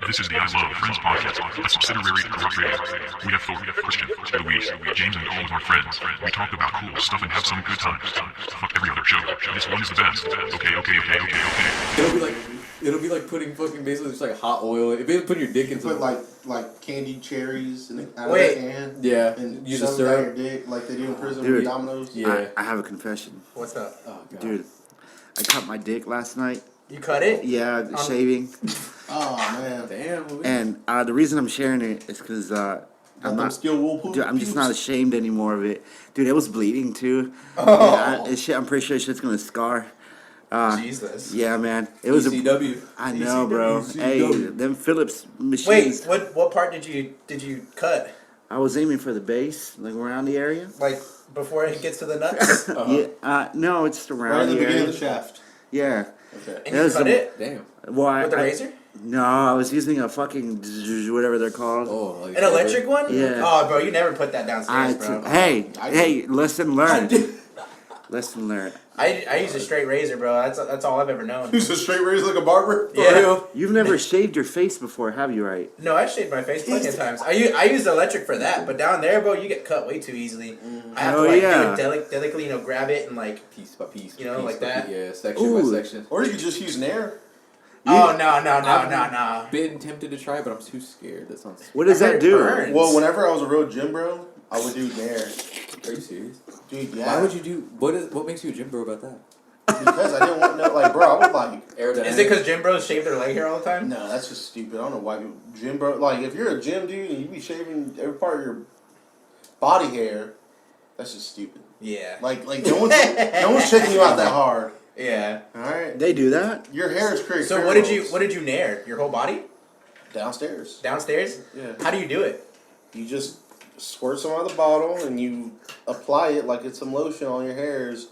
This is the I Love Friends podcast, a subsidiary of Rock Radio. We have Thor, Christian, Luis, James, and all of our friends. We talk about cool stuff and have some good times. Fuck every other show. This one is the best. Okay. It'll be like putting fucking basically just like hot oil. If you put your dick into put like candied cherries in out Wait. of the can. Yeah. And Use a shove it down syrup. your dick like they do in prison Dude. with Domino's. Yeah. I have a confession. What's up? Oh god. Dude, I cut my dick last night. You cut it? Yeah, shaving. Oh man. Damn. And the reason I'm sharing it is because Got I'm them not. steel wool poops. Dude, I'm just not ashamed anymore of it. Dude, it was bleeding too. Oh. I'm pretty sure shit's gonna scar. Jesus. Yeah, man. It was ECW. I know, bro. Hey, them Phillips machines. Wait, what part did you cut? I was aiming for the base, like around the area. Like before it gets to the nuts? Yeah. No, it's just Right around in the the beginning area. of the shaft. Yeah. Okay. And you cut it? Damn. Well, With the razor? No, I was using a fucking whatever they're called. Oh, like An electric one? Yeah. Oh, bro, you never put that downstairs, bro. Hey, lesson learned. Lesson learned. I use a straight razor, bro. That's all I've ever known. Use a straight razor like a barber. Yeah. real? You've never shaved your face before, have you? Right? No, I shaved my face plenty of times. I use electric for that, but down there, bro, you get cut way too easily. I have to Oh, yeah. do it delicately, grab it and like. piece by piece. You know, piece like by that? piece. Yeah, section Ooh. by section. Or you could just use an air. Oh no. I've been tempted to try, but I'm too scared. That sounds. What does I heard that it do? burns. Well, whenever I was a real gym bro, I would do nair. Are you serious? Dude, yeah. Why would you do? What makes you a gym bro about that? Because I didn't want no, like, bro, I would like. Aerodynamic. Is it because gym bros shave their leg hair all the time? No, that's just stupid. I don't know why people gym bro. Like, if you're a gym dude and you be shaving every part of your body hair, that's just stupid. Yeah. Like no one's checking you out that hard. Yeah. All right. They do that? Your hair is crazy. So what did you nair? Your whole body? Downstairs. Downstairs? Yeah. How do you do it? You just squirt some out of the bottle and you apply it like it's some lotion on your hairs,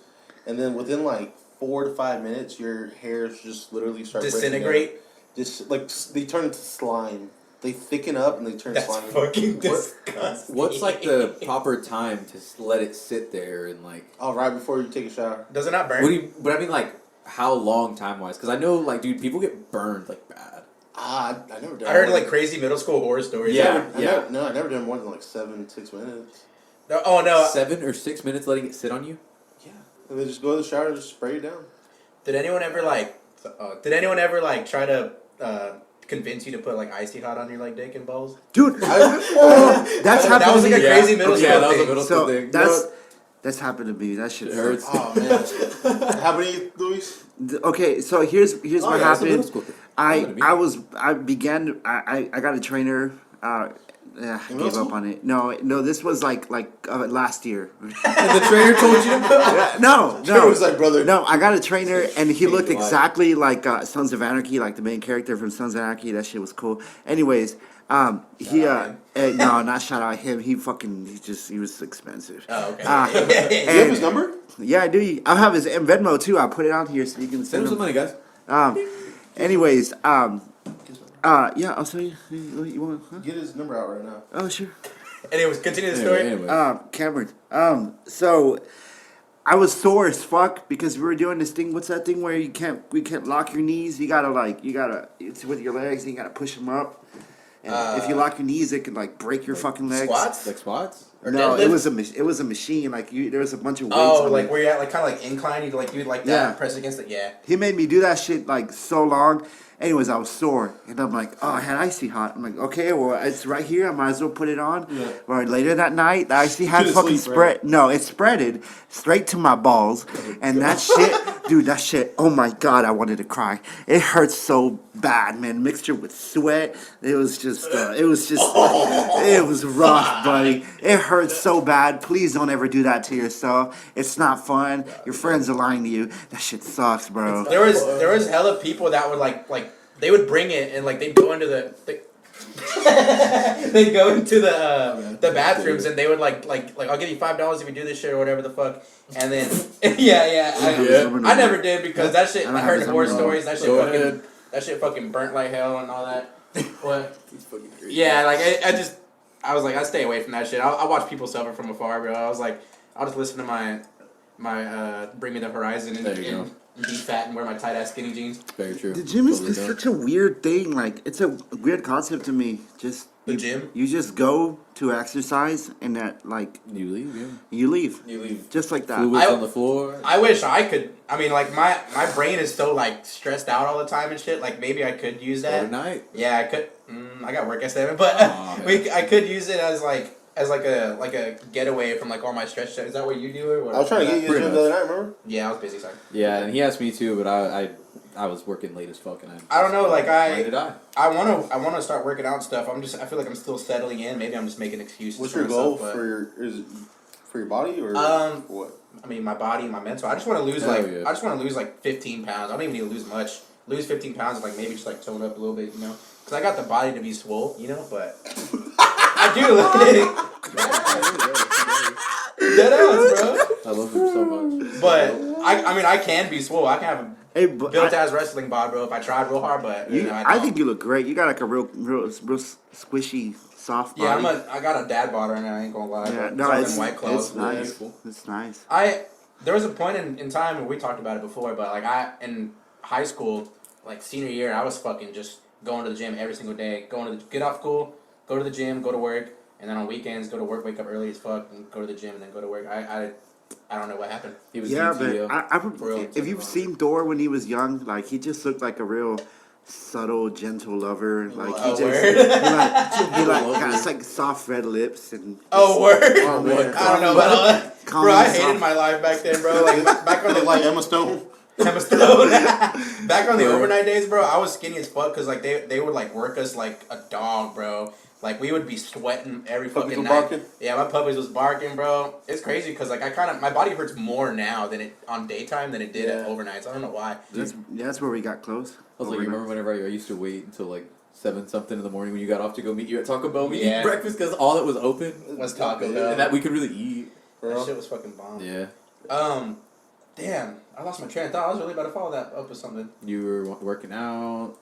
and then within like 4 to 5 minutes, your hairs just literally start Disintegrate? Just like they turn into slime. They thicken up and they turn That's slimy. fucking disgusting. What's like the proper time to let it sit there and like? Oh, right before you take a shower. Does it not burn? What do you? But I mean, like, how long time wise? Because I know, like, dude, people get burned like bad. I never done. I heard more like crazy middle school horror stories. Yeah. I never done more than like 7-6 minutes. No, oh no. 7 or 6 minutes letting it sit on you. Yeah. And then just go to the shower and just spray it down. Did anyone ever like try to convince you to put like icy hot on your like dick and balls? Dude, that's happened That was to like me. a crazy middle school Yeah, that was a thing. middle school So thing. that's happened to me. That shit hurts. hurts. Oh man. How many, Luis? Okay, so here's what yeah, that's a middle happened. school thing. I Happened I got a trainer. I In gave middle up school? on it. No, this was like last year. And the trainer told you to put. No, It was like, brother. No, I got a trainer, and he looked Changed your life. exactly like Sons of Anarchy, like the main character from Sons of Anarchy. That shit was cool. Anyways, he no, not shout out him. He was expensive. Oh, okay. Do you have his number? Yeah, I do. I'll have his Venmo too. I'll put it on here so you can Send him send some money, guys. Anyways, yeah, I'll tell you. You want? Huh? Get his number out right now. Oh, sure. Anyways, continue the story. Anyway. Cameron. So I was sore as fuck because we were doing this thing. What's that thing where we can't lock your knees? You gotta, it's with your legs and you gotta push them up. And if you lock your knees, it could like break your fucking legs. Squats? Like squats? Or No, deadlift? it was a machine. Like there was a bunch of weights. Oh, on like it. where you're at, like kind of like incline, you like do it like that, Yeah. and press against it. Yeah. He made me do that shit like so long. Anyways, I was sore, and I'm like, oh, I had icy hot. I'm like, okay, well, it's right here. I might as well put it on. Yeah. Or later that night, the icy hot Couldn't fucking sleep, spread. right? No, it spreaded straight to my balls, and that shit, dude, that shit. Oh my god, I wanted to cry. It hurt so bad, man. Mixture with sweat. It was rough, buddy. It hurt so bad. Please don't ever do that to yourself. It's not fun. Your friends are lying to you. That shit sucks, bro. There was hella people that would like they would bring it and like they'd go into they'd go into the bathrooms and they would like I'll give you $5 if you do this shit or whatever the fuck, and then I never did because that shit, I heard horror stories, that shit fucking burnt like hell and all that. What? Yeah, like I was like, I stay away from that shit. I watch people suffer from afar, bro. I was like, I'll just listen to my Bring Me the Horizon There you go. be fat and wear my tight ass skinny jeans. Very true. The gym is Totally does. such a weird thing. Like, it's a weird concept to me. Just The gym? You just go to exercise, and that like You leave, yeah. you leave. You leave. Just like that. Fluids on the floor. I wish I could. I mean, like my brain is so like stressed out all the time and shit. Like maybe I could use that. Overnight. Yeah, I could. I got work at 7, but I could use it as a getaway from like all my stress. Is that what you do or what? I was trying to get you to the gym the other night, remember? Yeah, I was busy. Sorry. Yeah, and he asked me too, but I was working late as fuck, and I don't know. Like Why did I? I wanna start working out and stuff. I feel like I'm still settling in. Maybe I'm just making excuses. What's for your goal myself, for your body or what? I mean, my body, my mental. I just want to lose I just want to lose like 15 pounds. I don't even need to lose much. Lose 15 pounds and like maybe just like tone up a little bit, you know. Because I got the body to be swole, you know. But I do. Dead ass, bro. I love him so much. But I mean, I can be swole. I can have a But built ass wrestling bod, bro. If I tried real hard, but you know, I think you look great. You got like a real squishy, soft body. yeah, I got a dad bod right now. I ain't gonna lie. Yeah, But no, fucking White Claws, it's nice. beautiful. It's nice. There was a point in time where we talked about it before, but like in high school, like senior year, I was fucking just going to the gym every single day. Get off school, go to the gym, go to work, and then on weekends go to work, wake up early as fuck, and go to the gym, and then go to work. I don't know what happened. He was Yeah, DTO. but if you've seen Thor when he was young, like he just looked like a real subtle, gentle lover. Like he just word. he got like soft red lips and. Oh word! Oh, man. I don't know about all that. Calm Bro, I and hated soft. my life back then, bro. Like back on the Like Emma Stone. Emma Stone. Back on the overnight days, bro, I was skinny as fuck because like they would like work us like a dog, bro. Like we would be sweating every Puppies fucking were night. barking? Yeah, my puppies was barking, bro. It's crazy because like my body hurts more now than it on daytime than it did at overnights. I don't know why. That's where we got close. I was like, you remember whenever I used to wait until like 7 something in the morning when you got off to go meet you at Taco Bell, we eat breakfast because all that was open Was Taco Bell. and that we could really eat. That shit was fucking bomb. Yeah. Damn, I lost my train of thought. I was really about to follow that up with something. You were working out,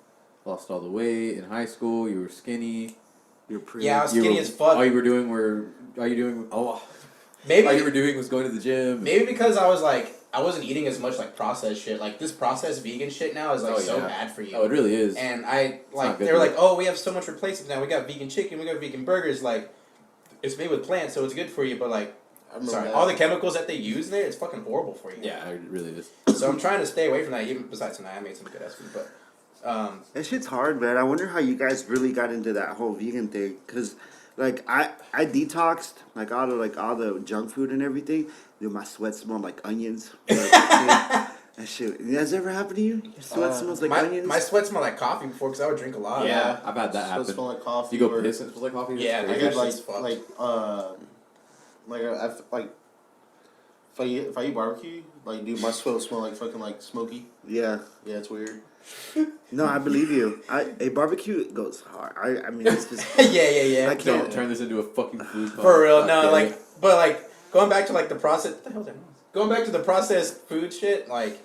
lost all the weight in high school. You were skinny. You're pretty. Yeah, I was skinny as fuck. All you were doing Maybe all you were doing was going to the gym. Maybe because I wasn't eating as much like processed shit. Like this processed vegan shit now is like so bad for you. Oh, it really is. And not good they were for like, oh, we have so much replacements now. We got vegan chicken, we got vegan burgers. Like, it's made with plants, so it's good for you. But like, all the chemicals that they use there, it's fucking horrible for you. Yeah, it really is. So I'm trying to stay away from that. Even besides tonight, I made some good ass food, but. That shit's hard, man. I wonder how you guys really got into that whole vegan thing. Cause, like, I detoxed like all the junk food and everything. Dude, my sweat smelled like onions. That shit. Has that ever happened to you? Your sweat smells like onions. My sweat smelled like coffee before because I would drink a lot. Yeah, I've had that happen. Smell like coffee. You go piss and it smells like coffee. Yeah, I That's get crazy. if I eat barbecue, like dude, my sweat will smell like fucking like smoky. Yeah. Yeah, it's weird. No, I believe you. A barbecue goes hard. I mean, it's just. yeah. I Don't can't. turn this into a fucking food. For real, God no, damn like, it. but like going back to like the process. What the hell is that noise? Going back to the processed food shit, like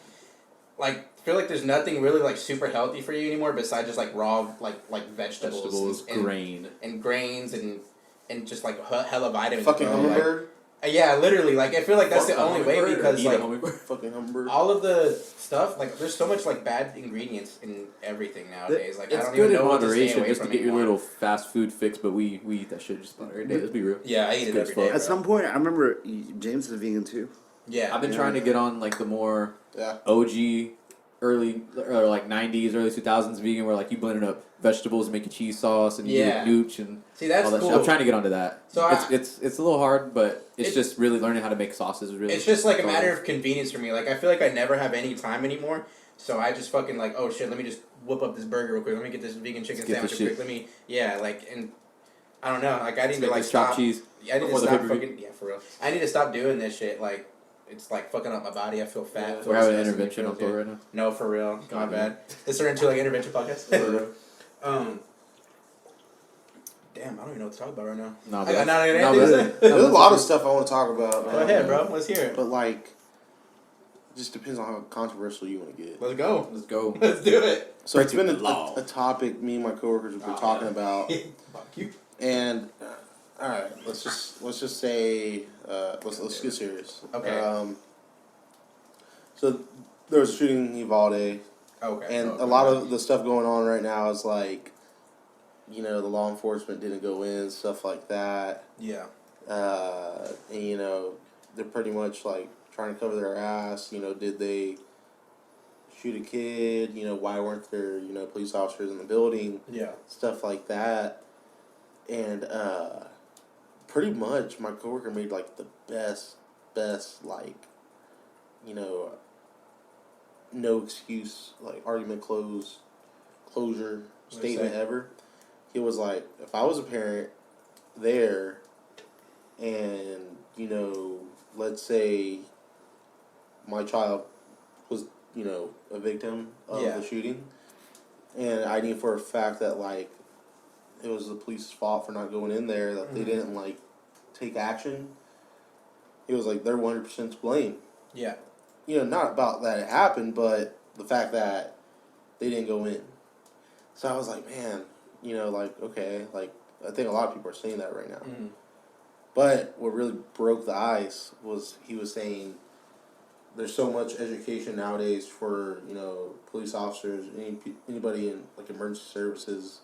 I feel like there's nothing really like super healthy for you anymore besides just like raw like vegetables, and grains and just like hella vitamins. Fucking bro. hummingbird. Yeah, literally. Like I feel like that's the only way because like Fucking hummingbird. all of the stuff like there's so much like bad ingredients in everything nowadays. Like I It's don't good even in know what to stay moderation away just to from get your anymore. little fast food fix, but we eat that shit just about every day. Let's be real. Yeah, I eat it good every as fuck. day. At some point, I remember James is vegan too. Yeah, I've been trying to get on like the more Yeah. OG early or like 90s, early 2000s vegan where like you blended up vegetables and make your cheese sauce and you Yeah. do nooch and see that's all that cool. shit. I'm trying to get onto that. So it's a little hard, but it's It- just really learning how to make sauces. Really, It's just like a fun. matter of convenience for me. Like I feel like I never have any time anymore, so I just fucking like, oh shit, let me just whip up this burger real quick. Let me get this vegan chicken get sandwich this real quick. shit. Let me and I don't know. Like I need to Make like this chopped stop. cheese. I need to before the stop pay-per-view. fucking for real. I need to stop doing this shit. Like it's like fucking up my body. I feel fat. Yeah. We're having an intervention on Phil Thor right now. No, for real. My God, bad. This turned into like an intervention podcast. For real. Damn, I don't even know what to talk about right now. No, I but got not no, anything to but- say. There's a lot of stuff I want to talk about. Go Man. ahead, bro. Let's hear it. But like, it just depends on how controversial you want to get. Let's go. Let's go. Let's do it. So it's Break been the law. a topic me and my coworkers have been talking about, Fuck you. and all right, let's just say let's get serious. Okay. So there was a shooting in Uvalde, Okay. and a lot of the stuff going on right now is like, you know, the law enforcement didn't go in, stuff like that. Yeah. And you know, they're pretty much like trying to cover their ass. You know, did they shoot a kid? You know, why weren't there, you know, police officers in the building? Yeah. Stuff like that. And pretty much my coworker made like the best like, you know, no excuse, like argument closure statement ever. He was like, if I was a parent there and, you know, let's say my child was, you know, a victim of the shooting, and I knew for a fact that, like, it was the police's fault for not going in there, that they didn't, like, take action, he was like, they're 100% to blame. Yeah. You know, not about that it happened, but the fact that they didn't go in. So I was like, man, you know, like, okay, like, I think a lot of people are saying that right now. Mm-hmm. But what really broke the ice was he was saying there's so much education nowadays for, you know, police officers, anybody in, like, emergency services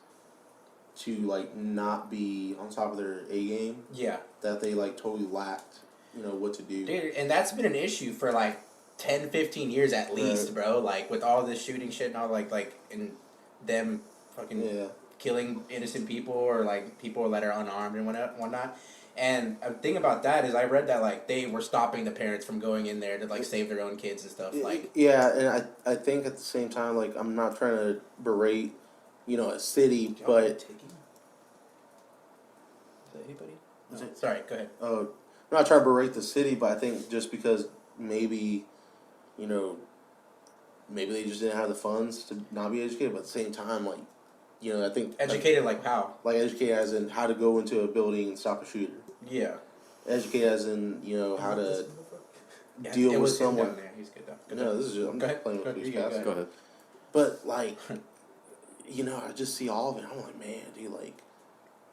to, like, not be on top of their A game. Yeah. That they, like, totally lacked, you know, what to do. Dude, and that's been an issue for, like, 10, 15 years at least, bro. Like, with all this shooting shit and all, like, and them fucking killing innocent people or, like, people that are unarmed and whatnot. And a thing about that is I read that, like, they were stopping the parents from going in there to, like, save their own kids and stuff. Like, yeah, and I think at the same time, like, I'm not trying to berate, you know, a city, but... Is that anybody? No. Sorry, go ahead. I'm not trying to berate the city, but I think just because maybe, you know, maybe they just didn't have the funds to not be educated, but at the same time, like, you know, I think... Educated, like, how? Like, educated as in how to go into a building and stop a shooter. Yeah. Educated as in, you know, how to deal with someone... Down there. He's good, though. No, this is just... I'm just playing with these guys. Go ahead. But, like, you know, I just see all of it. I'm like, man, dude, like,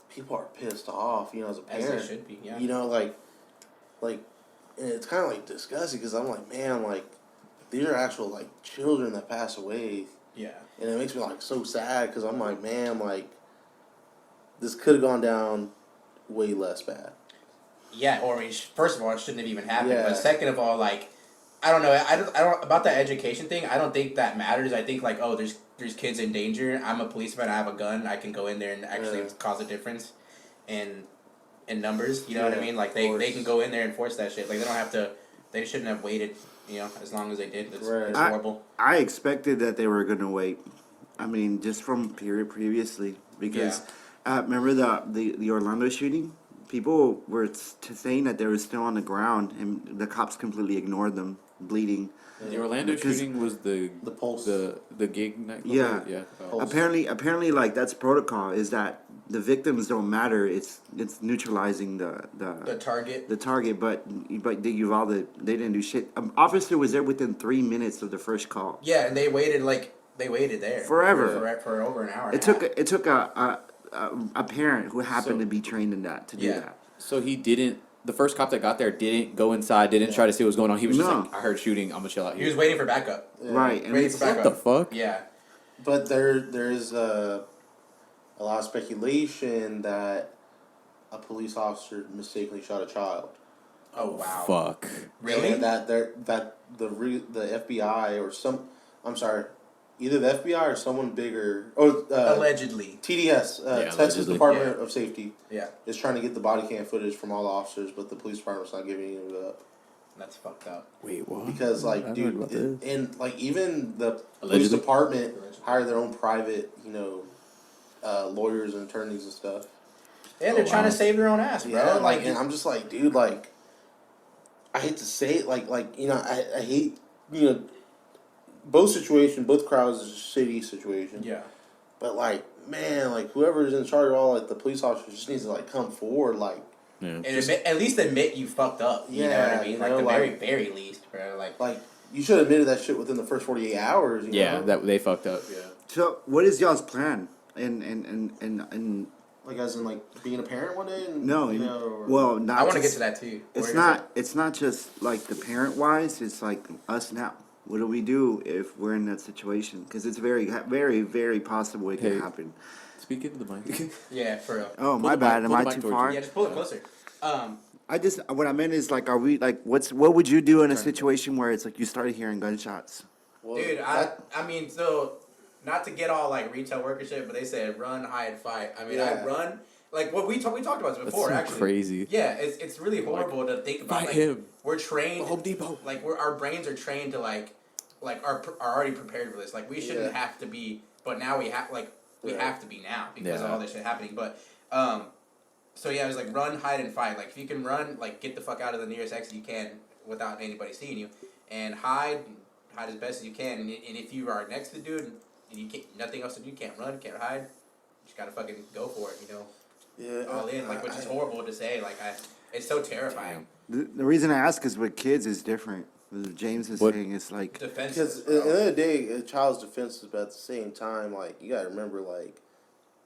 people are pissed off, you know, as a parent. As they should be, yeah. You know, like, and it's kind of, like, disgusting because I'm like, man, like, these are actual, like, children that pass away. Yeah. And it makes me, like, so sad because I'm like, man, like, this could have gone down way less bad. Yeah, or first of all, it shouldn't have even happened. Yeah. But second of all, like, I don't know. I don't about that education thing. I don't think that matters. I think, like, oh, there's kids in danger. I'm a policeman. I have a gun. I can go in there and actually cause a difference in numbers. You know what I mean? Like, they can go in there and force that shit. Like, they don't have to. They shouldn't have waited. You know, as long as they did. It's horrible. I expected that they were gonna wait. I mean, just from previously, because remember the Orlando shooting? People were saying that they were still on the ground, and the cops completely ignored them, bleeding. The Orlando shooting was the Pulse, the gig nightclub. Yeah. Oh. Apparently, like, that's protocol. Is that the victims don't matter. It's neutralizing the target. The target, but the Uvalde, they didn't do shit. Officer was there within 3 minutes of the first call. Yeah, and they waited there forever for over an hour. It took a parent who happened to be trained in that to do that. So he didn't. The first cop that got there didn't go inside. Didn't try to see what was going on. He was just like, I heard shooting. I'm gonna chill out here. He was waiting for backup. Right. And waiting for backup. What the fuck? Yeah. But there's a lot of speculation that a police officer mistakenly shot a child. Oh wow. Fuck. Really? And that the FBI or either the FBI or someone bigger or allegedly TDS, Texas allegedly. Department of Safety, Yeah. is trying to get the body cam footage from all the officers, but the police department's not giving any of it up. That's fucked up. Wait, what? Because, like, I've dude, heard about this. and like even the police Allegedly? department hire their own private, you know, lawyers and attorneys and stuff. Yeah, they're trying to save their own ass, bro. Yeah, like, and I'm just like, dude, like, I hate to say it, like you know, I hate, you know, both crowds is a shitty situation. Yeah. But, like, man, like, whoever is in charge of all, like, the police officers just needs to, like, come forward, like. Yeah. And at least admit you fucked up. You know what I mean? Like, the very least, bro. Like, you should have admitted that shit within the first 48 hours. You know? That they fucked up. Yeah. So, what is y'all's plan? And like, as in, like, being a parent one day? And, no, you know, well, not. I want to get to that too. It's not just like the parent wise. It's like us now. What do we do if we're in that situation? Because it's very, very, very possible it can happen. Speak into the mic. Yeah, for real. Oh, my bad. Am I too far? Yeah, just pull it closer. What I meant is like, are we like, what would you do in a situation where it's like you started hearing gunshots? Well, dude, I mean, so not to get all like retail worker shit, but they said run, hide, fight. I mean, I run. Like what we talked about this before. That's actually, crazy. Yeah, it's really horrible to think about. Fight Like, him. We're trained. Home Depot. Like our brains are trained to like are already prepared for this. Like we shouldn't have to be, but now we have have to be now because of all this shit happening. But so yeah, it was like run, hide, and fight. Like if you can run, like get the fuck out of the nearest exit you can without anybody seeing you, and hide as best as you can. And if you are next to the dude and you can't, nothing else to do, you can't run, can't hide, you just gotta fucking go for it, you know. Yeah, all in, like, which is horrible to say. Like it's so terrifying. The reason I ask is with kids is different. James is saying it's like because defensive. at the end of the day, a child's defensive, but at the same time, like you gotta remember, like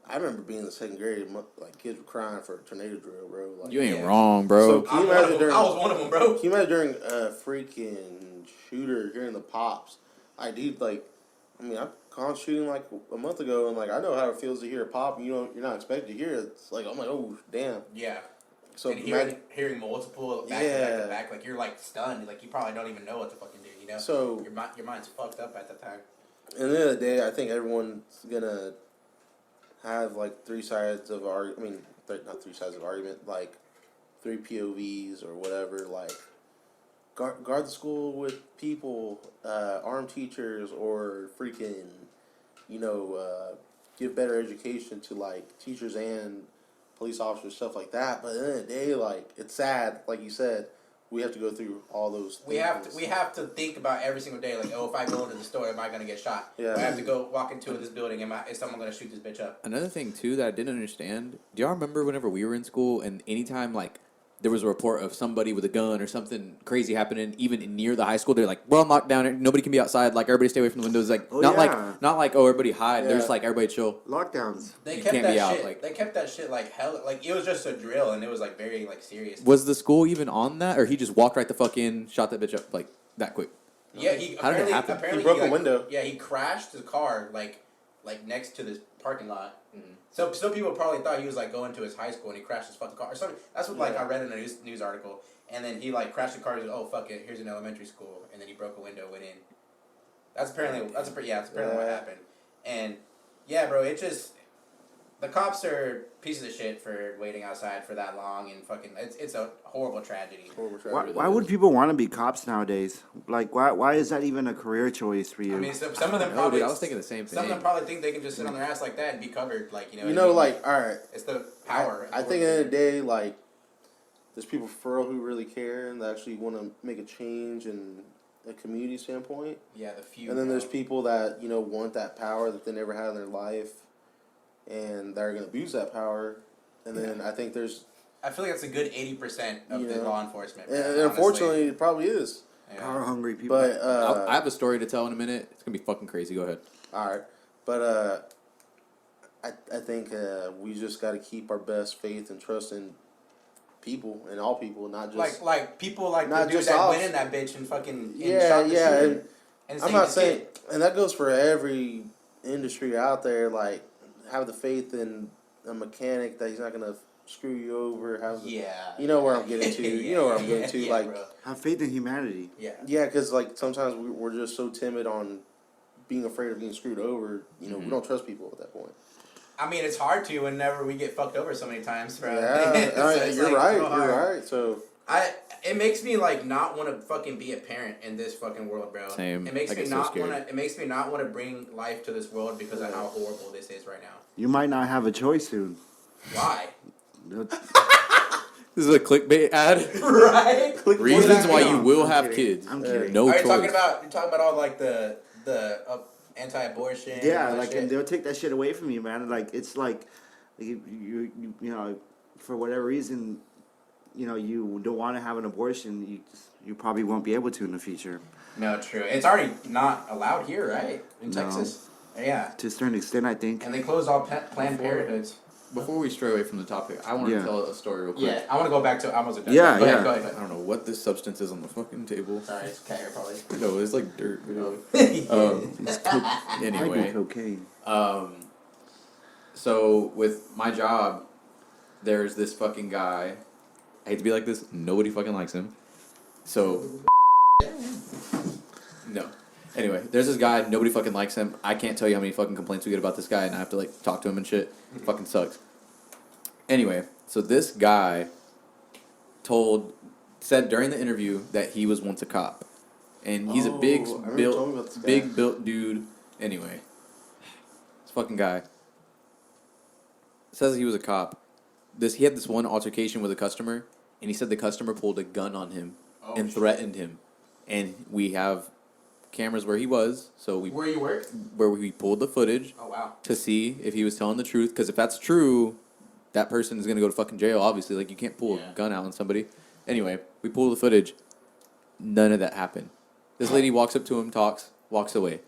I remember being in the second grade, like kids were crying for a tornado drill, bro. Like, You ain't wrong, bro. So can you imagine during, I was one of them, bro. Can you imagine during a freaking shooter during the pops? I dude, like, I mean, I caught shooting like a month ago, and like I know how it feels to hear a pop, and you're not expected to hear it. It's like I'm like, oh damn. Yeah. So and hearing multiple back to back, like you're like stunned, like you probably don't even know what to fucking do, you know. So your mind's fucked up at the time. At the end of the day, I think everyone's gonna have like three sides of argument. I mean, not three sides of argument, like three POVs or whatever. Like guard the school with people, armed teachers, or freaking, give better education to like teachers and police officers, stuff like that. But at the end of the day, like it's sad, like you said, we have to go through all those things. We have to think about every single day, like, oh, if I go into the store, am I gonna get shot? Yeah. I have to go walk into this building, is someone gonna shoot this bitch up? Another thing too that I didn't understand. Do y'all remember whenever we were in school and anytime like there was a report of somebody with a gun or something crazy happening, even near the high school, they're like, we're on lockdown, nobody can be outside, like everybody stay away from the windows, like not like oh everybody hide, they're just like everybody chill. Lockdowns. They kept that shit. They kept that shit like hell. Like it was just a drill, and it was like very like serious. Was the school even on that, or he just walked right the fuck in, shot that bitch up like that quick? Yeah, how did it happen? Apparently he broke a window. Yeah, he crashed his car like next to this parking lot. Mm-hmm. So some people probably thought he was like going to his high school and he crashed his fucking car or something. That's what I read in a news article. And then he like crashed the car. He's like, oh fuck it, here's an elementary school. And then he broke a window, went in. That's apparently what happened. And yeah, bro, it just the cops are pieces of shit for waiting outside for that long and fucking. It's a horrible tragedy. Why would people want to be cops nowadays? Like, why is that even a career choice for you? I mean, some of them probably. Dude, I was thinking the same thing. Some of them probably think they can just sit on their ass like that and be covered, like like all right. It's the power. I think at the end of the day, like, there's people for real who really care and that actually want to make a change in a community standpoint. Yeah, the few. And then there's people that want that power that they never had in their life, and they're gonna abuse that power. And then I think there's. I feel like that's a good 80% of the law enforcement. And unfortunately, it probably is. Yeah. Power hungry people. But I have a story to tell in a minute. It's gonna be fucking crazy. Go ahead. All right, but I think we just got to keep our best faith and trust in people and all people, not just like people like not the dude just that us. went in that bitch and fucking yeah. And I'm not saying, and that goes for every industry out there. Like, have the faith in a mechanic that he's not gonna screw you over. You know where I'm getting to. You know where I'm getting to. Like, bro. Have faith in humanity. Yeah, because like sometimes we're just so timid on being afraid of being screwed over. We don't trust people at that point. I mean, it's hard to whenever we get fucked over so many times, bro. Yeah, So you're right. You're right. So it makes me like not want to fucking be a parent in this fucking world, bro. Same. It makes me not want to. It makes me not want to bring life to this world because of how horrible this is right now. You might not have a choice soon. Why? This is a clickbait ad. Right? Reasons why you will have kids. I'm kidding. No choice. You're talking about all like the anti-abortion. Yeah, like and they'll take that shit away from you, man. Like it's like you for whatever reason, you don't want to have an abortion. You probably won't be able to in the future. No, true. It's already not allowed here, right? In Texas. Yeah. To a certain extent, I think. And they closed all Planned Parenthoods. Before we stray away from the topic, I want to tell a story real quick. Yeah, I want to go back to almost a done. Yeah, Go yeah. ahead, go ahead. I don't know what this substance is on the fucking table. Sorry, it's cat hair probably. No, it's like dirt. Anyway, cocaine. so with my job, there's this fucking guy. I hate to be like this. Nobody fucking likes him. So, no. Anyway, there's this guy. Nobody fucking likes him. I can't tell you how many fucking complaints we get about this guy, and I have to like talk to him and shit. It fucking sucks. Anyway, so this guy said during the interview that he was once a cop, and he's a big built dude. Anyway, this fucking guy says he was a cop. He had this one altercation with a customer, and he said the customer pulled a gun on him and threatened him, and we have cameras where he was, so where you work, where we pulled the footage. Oh wow! To see if he was telling the truth, because if that's true, that person is gonna go to fucking jail. Obviously, like you can't pull a gun out on somebody. Anyway, we pull the footage. None of that happened. This lady walks up to him, talks, walks away.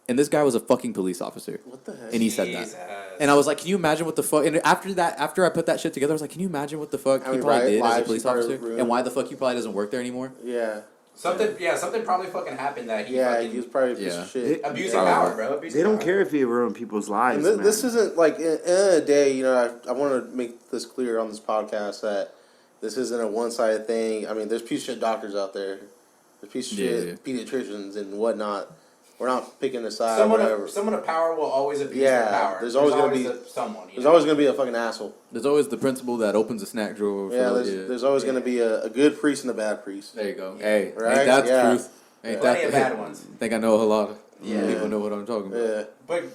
And this guy was a fucking police officer. What the heck? And he said that. And I was like, can you imagine what the fuck? And after I put that shit together, I was like, can you imagine what the fuck he probably did as a police officer? And why the fuck he probably doesn't work there anymore? Yeah. Something probably fucking happened that he he was probably a piece of shit. Abusing power, bro. They don't care if you ruin people's lives, man. This isn't like, in the day, I want to make this clear on this podcast that this isn't a one-sided thing. I mean, there's piece of shit doctors out there. There's piece of shit pediatricians and whatnot. We're not picking a side. Someone of power will always abuse their power. There's always going to be someone. There's always going to be a fucking asshole. There's always the principal that opens a snack drawer. There's always going to be a good priest and a bad priest. There you go. Hey, right? Ain't that the truth? Ain't Plenty that of bad ones. I think I know a lot of people know what I'm talking about. Yeah.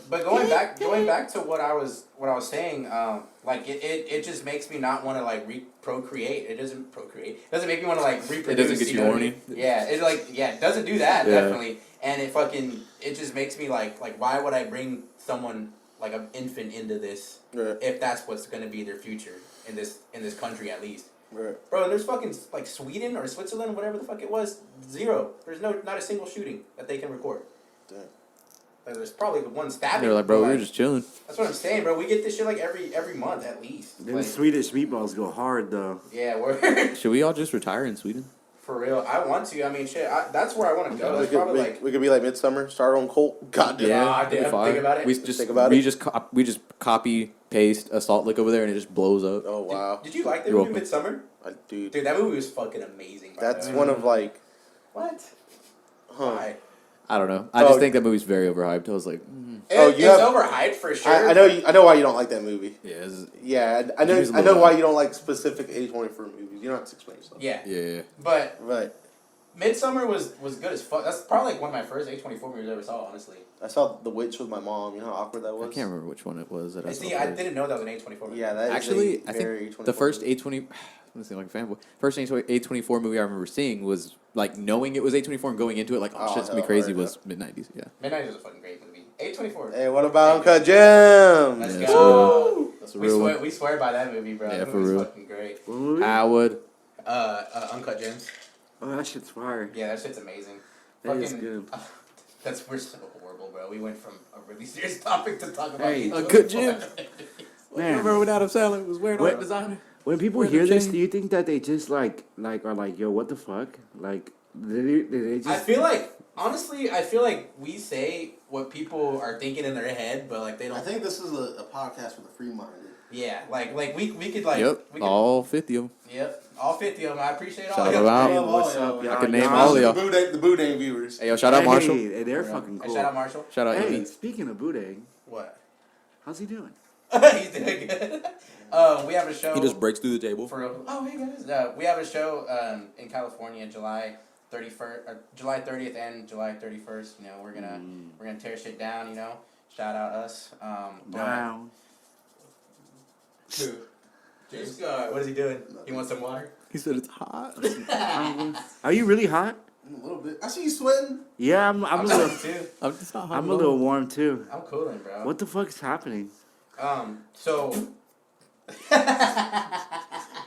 But going back to what I was saying, like it just makes me not want to like procreate. It doesn't procreate. It doesn't make me want to like reproduce. It doesn't get you horny. Yeah, it doesn't do that definitely. And it just makes me like why would I bring someone like an infant into this if that's what's gonna be their future in this country at least. Right. Bro, and there's fucking like Sweden or Switzerland, whatever the fuck it was, 0. There's not a single shooting that they can record. Damn. Like there's probably the one stabbing. They're like, bro, we were just chilling. That's what I'm saying, bro. We get this shit like every month at least. Them like, Swedish meatballs go hard though. Yeah, we're Should we all just retire in Sweden? for real. I want to. I mean, shit. That's where I want to go. It's probably like we could be like Midsummer, start our own cult. God damn. that'd be fire. Think about it. We just copy paste a salt lick over there and it just blows up. Oh wow. Did you like the You're movie welcome. Midsummer? Dude, that movie was fucking amazing. that's one of like. What? Huh. I don't know. I just think that movie's very overhyped. I was like, It's overhyped for sure. I know why you don't like that movie. yeah, I know why you don't like specific A24 movies. You don't have to explain yourself. yeah. But Right. Midsummer was good as fuck. That's probably like one of my first A24 movies I ever saw, honestly. I saw The Witch with my mom. You know how awkward that was? I can't remember which one it was that I saw. See, I didn't know that was an A24 movie. Yeah, that Actually, is I very think A24 the first movie. A20. I'm seem like a fanboy. First A24 movie I remember seeing was like knowing it was A24 and going into it like, oh shit's gonna be crazy. Was mid-90s. Yeah. Midnight was a fucking great movie. A24. Hey, what about Uncut Gems? Let's Yeah, go. That's a real one. We swear by that movie, bro. Yeah, that for movie's real. fucking great. Howard. Uncut Gems. Oh, that shit's fire. Yeah, that shit's amazing. That is good. We're so horrible, bro. We went from a really serious topic to talk about Uncut Gems. Man. Remember when Adam Sandler was wearing all designer? When people Wear the hear this, chain. do you think that they just like are like, yo, what the fuck? Like, did they just? I feel like, honestly, we say what people are thinking in their head, but like they don't. I think this is a podcast for the free-minded. Yeah, like we could like. Yep. We could, All 50 of them. Yep. All 50 of them. I appreciate all Shout of them them. out. Hey, What's up, y'all? I can name all of y'all. The Boudin viewers. Hey, yo, shout out Marshall. Hey, they're fucking Hey, cool. shout out Marshall. Shout out Hey, Evie. speaking of Boudin, What? how's he doing? He's doing good. We have a show. He just breaks through the table. For real. Oh, hey guys. We have a show in California, July 30th and July 31st. You know, we're gonna tear shit down. You know, shout out us. Wow. Who? James. What is he doing? He wants some water. He said it's hot. Are you really hot? A little bit. I see you sweating. Yeah, I'm a little. too. I'm just not hot. I'm a little warm too. I'm cooling, bro. What the fuck is happening? So. What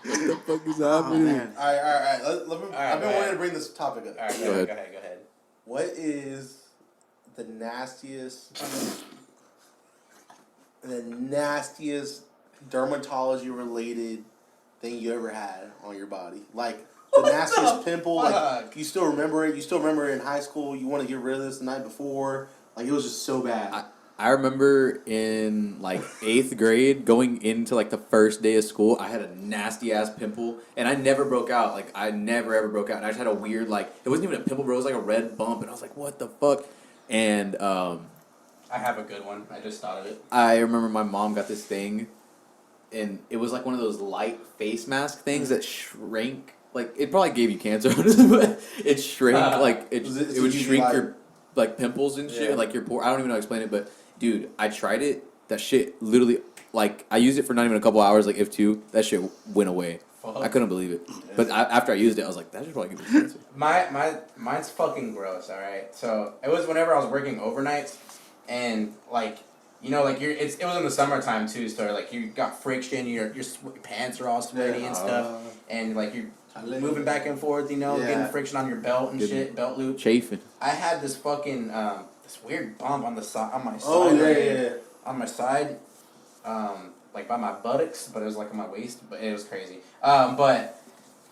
the fuck is happening? Man. All right. Let me, I've been go wanting ahead. to bring this topic up. All right, Go ahead. Go ahead. What is the nastiest the nastiest dermatology related thing you ever had on your body. Like the nastiest pimple. Like you still remember it. You still remember it in high school. You want to get rid of this the night before. Like it was just so bad. I remember in like 8th grade going into like the first day of school, I had a nasty ass pimple and I never broke out. Like I never ever broke out. And I just had a weird like it wasn't even a pimple, bro. It was like a red bump, and I was like, what the fuck? And I have a good one. I just thought of it. I remember my mom got this thing, and it was like one of those light face mask things that shrank. Like it probably gave you cancer, but it shrank. Like it would shrink like, your like pimples and shit, yeah. like your pore. I don't even know how to explain it, but dude, I tried it. That shit literally, like I used it for not even a couple hours, like if two. That shit went away. Fuck. I couldn't believe it. But after I used it, I was like, that should probably give me cancer. Mine's fucking gross. All right, so it was whenever I was working overnights, and like you know, like it was in the summertime too, so like you got friction, your pants are all sweaty and stuff, and like you're moving back and forth, you know, getting friction on your belt and shit, belt loop. Chafing. I had this fucking this weird bump on the side on my side. Oh yeah. On my side, like by my buttocks, but it was like on my waist, but it was crazy. But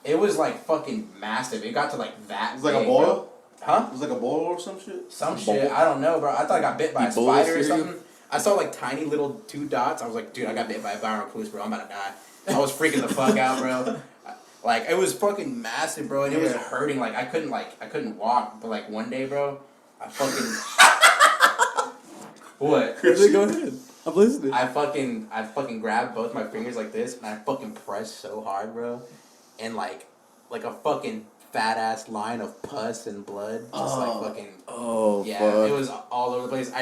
it was like fucking massive. It got to like that. It was like big, a boil? bro. Huh? It was like a boil or some shit? Some shit. I don't know, bro. I thought I got bit by a Ebola spider or cereal? something. I saw like tiny little 2 dots. I was like, dude, I got bit by a viral recluse, bro. I'm about to die. I was freaking the fuck out, bro. Like it was fucking massive, bro, and it was hurting. Like I couldn't walk. But like one day, bro, I fucking what? Go ahead. I'm listening. I fucking grabbed both my fingers like this, and I fucking pressed so hard, bro, and like a fucking fat ass line of pus and blood, just like fucking. Oh, yeah, fuck. it was all over the place.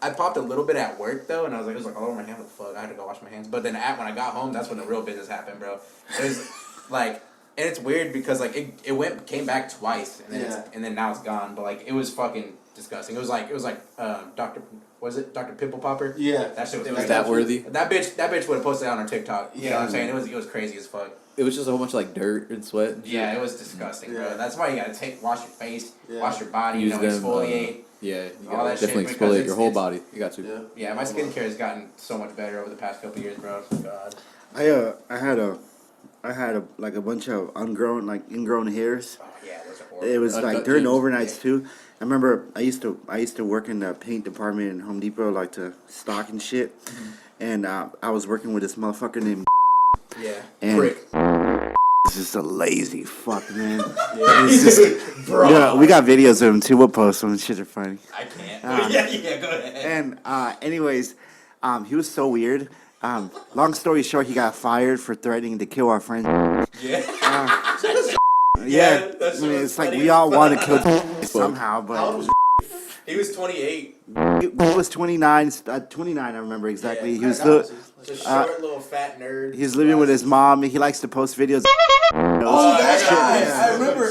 I popped a little bit at work though, and I was like, it was like all over my hand. What the fuck? I had to go wash my hands. But then when I got home, that's when the real business happened, bro. It was like, and it's weird because like it came back twice, and then and then now it's gone. But like it was fucking disgusting. It was like Dr. Was it Dr. Pimple Popper? Yeah. That shit was Was that worthy? That bitch would have posted it on her TikTok. You know what I'm saying? It was crazy as fuck. It was just a whole bunch of like dirt and sweat. And shit. Yeah, it was disgusting, bro. That's why you gotta wash your face, wash your body, Use them, exfoliate. Yeah, you all gotta that shit definitely because exfoliate your whole body. You got to. Yeah, my skincare has gotten so much better over the past couple years, bro. God. I had a like a bunch of ingrown hairs. Oh yeah, those are horrible. It was like during gyms. overnights too. I remember I used to work in the paint department in Home Depot, like to stock and shit. And I was working with this motherfucker named Yeah. and Prick. he's just a lazy fuck, man. He's just, yeah, we got videos of him too. We'll post them. Shit are funny. I can't. Yeah, go ahead. And anyways, he was so weird. Long story short, he got fired for threatening to kill our friend. Yeah. Yeah, that's I mean, it's like funny we as all want to fuck. kill somehow, How but old was He was 28. he was 29. 29, I remember exactly. Yeah, He was Just short little fat nerd. he's living with his mom. He likes to post videos. Oh, that yeah, guy! yeah. I remember.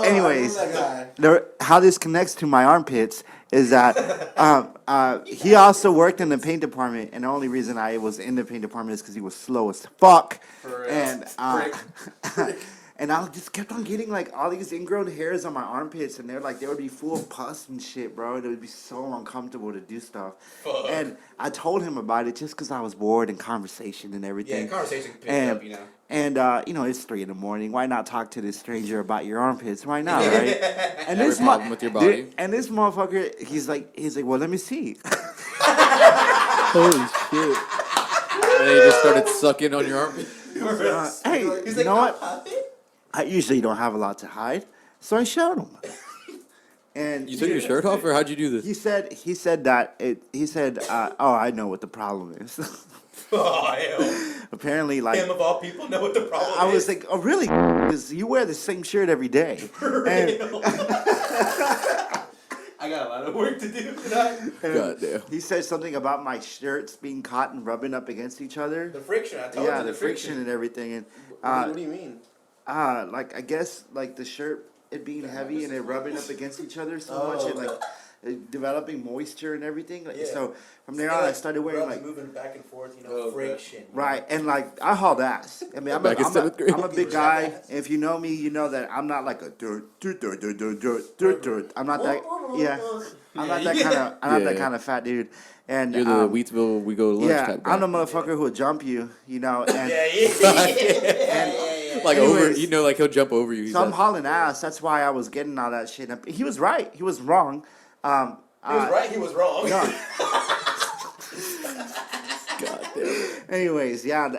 Anyways, I remember that guy. how this connects to my armpits is that he also worked in the paint department, and the only reason I was in the paint department is because he was slow as fuck. For real. And Prick. and I just kept on getting like all these ingrown hairs on my armpits, and they would be full of pus and shit, bro. It would be so uncomfortable to do stuff. Fuck. And I told him about it just because I was bored in conversation and everything. Yeah, conversation picked And up, you know. And it's 3 a.m. Why not talk to this stranger about your armpits? Why not, right? And Every problem with your body. Dude, and this motherfucker, he's like, well, let me see. Holy shit! And then he just started sucking on your armpit. Hey, He's you know what? Puppet? I usually don't have a lot to hide, so I showed him. And You took your shirt off, or how'd you do this? he said that oh, I know what the problem is. Oh, hell. Apparently, like Him of all people know what the problem I is. was like, oh, really? Because you wear the same shirt every day. For And- real. I got a lot of work to do tonight. God damn. He said something about my shirts being caught and rubbing up against each other. The friction, I told you. Yeah, the friction and everything. And What do you mean? like I guess like the shirt it being heavy and it rubbing up against each other so much, developing moisture and everything. Like, Yeah. so from there on, I started wearing like moving back and forth, friction. right, and like I hauled ass. I mean, Back in seventh grade. I'm a big guy. If you know me, you know that I'm not like a dirt. I'm not that. Yeah, I'm not that kind of. I'm not that kind of fat dude. And You're the Wheatsville, we go to lunch yeah, type guy. I'm the motherfucker who'll jump you. You know, and Like anyways, over, like he'll jump over you. so I'm hauling ass. That's why I was getting all that shit. He was right. He was wrong. He was right. He was wrong. No. God damn it. Anyways, yeah,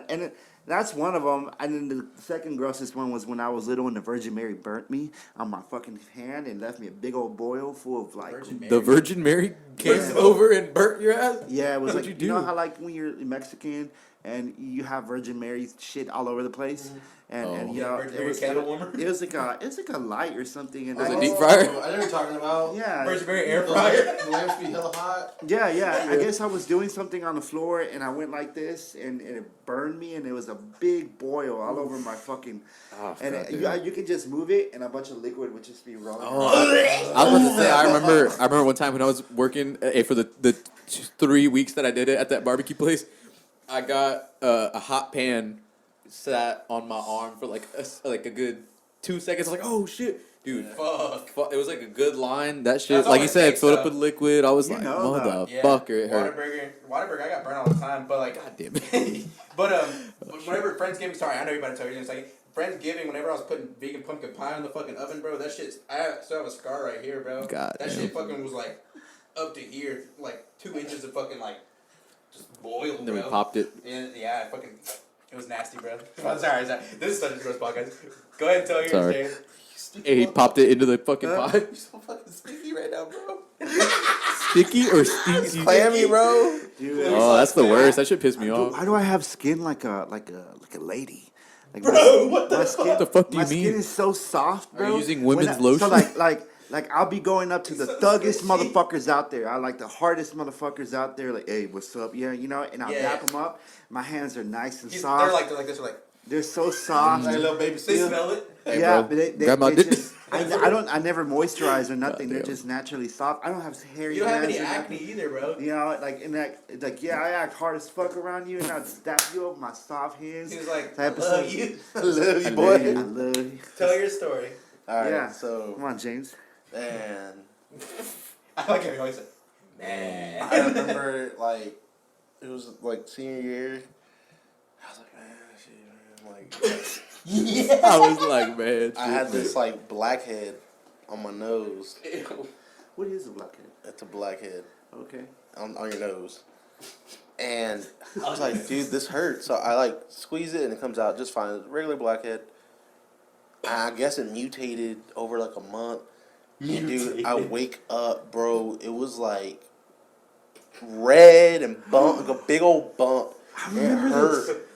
that's one of them. And then the second grossest one was when I was little and the Virgin Mary burnt me on my fucking hand and left me a big old boil full of like. The Virgin Mary came over and burnt your ass? Yeah, it was What'd like, you do? know how like when you're Mexican and you have Virgin Mary shit all over the place? And you know, Virgin Mary candle warmer? It was like a light or something. And Was it I- deep fryer? I know what you're talking about. Yeah. Virgin Mary air fryer. The lamps be hella hot. Yeah. I guess I was doing something on the floor and I went like this and it burned me and it was a big boil all over my fucking. And you can just move it and a bunch of liquid would just be rolling. I was about to say, I remember one time when I was working for the 3 weeks that I did it at that barbecue place, I got a hot pan sat on my arm for like a good 2 seconds. I was like, oh shit. Dude, fuck. It was like a good line. That shit, That's like all you it said, takes, filled though. up with liquid. I was You like, know that. motherfucker, it hurt. Whataburger, I got burnt all the time, but like, God damn it. but whenever Friendsgiving, sorry, I know you're about to tell you in a second. Friendsgiving, whenever I was putting vegan pumpkin pie in the fucking oven, bro, that shit, I still have a scar right here, bro. God that damn. shit fucking was like up to here, like 2 inches of fucking like just boiled, Then we bro. popped it. Yeah, it was nasty, bro. I'm sorry. This is such a gross podcast. Go ahead and tell yours, Sorry. James. Hey, he popped it into the fucking pie. You're so fucking sticky right now, bro. Sticky or stinky? Clammy, bro. Dude, Oh, that's the worst. That should piss me off. why do I have skin like a lady? Like Bro, what the skin, What the fuck do my you mean? skin is so soft, bro. Are you using women's So lotion? like I'll be going up to the thuggest motherfuckers out there. I like the hardest motherfuckers out there. Like, hey, what's up? Yeah, you know, and I'll dap them up. My hands are nice and soft. They're like this. They're like They're so soft. Like a little baby they seal. smell it. Hey, Yeah, bro, but they grab my they dick. just, I never moisturize or nothing. They're damn. just naturally soft. I don't have hairy You don't have hands any or acne nothing. either, bro. You know, I act hard as fuck around you, and I'd stab you over my soft hands. He was like, Type of I love stuff. you. I love you, I boy. love you. Tell your story. All right, Yeah. Come so on, James. man, I like how he always said, man. I remember like it was like senior year. I was like, man, shit, man. Like, Yeah. I was like, man. I had this like blackhead on my nose. What is a blackhead? It's a blackhead Okay. on your nose. And I was like, dude, this hurts. So I like squeeze it and it comes out just fine. It's a regular blackhead. I guess it mutated over like a month. And dude, I wake up, bro. It was like red and bump, like a big old bump. It hurt.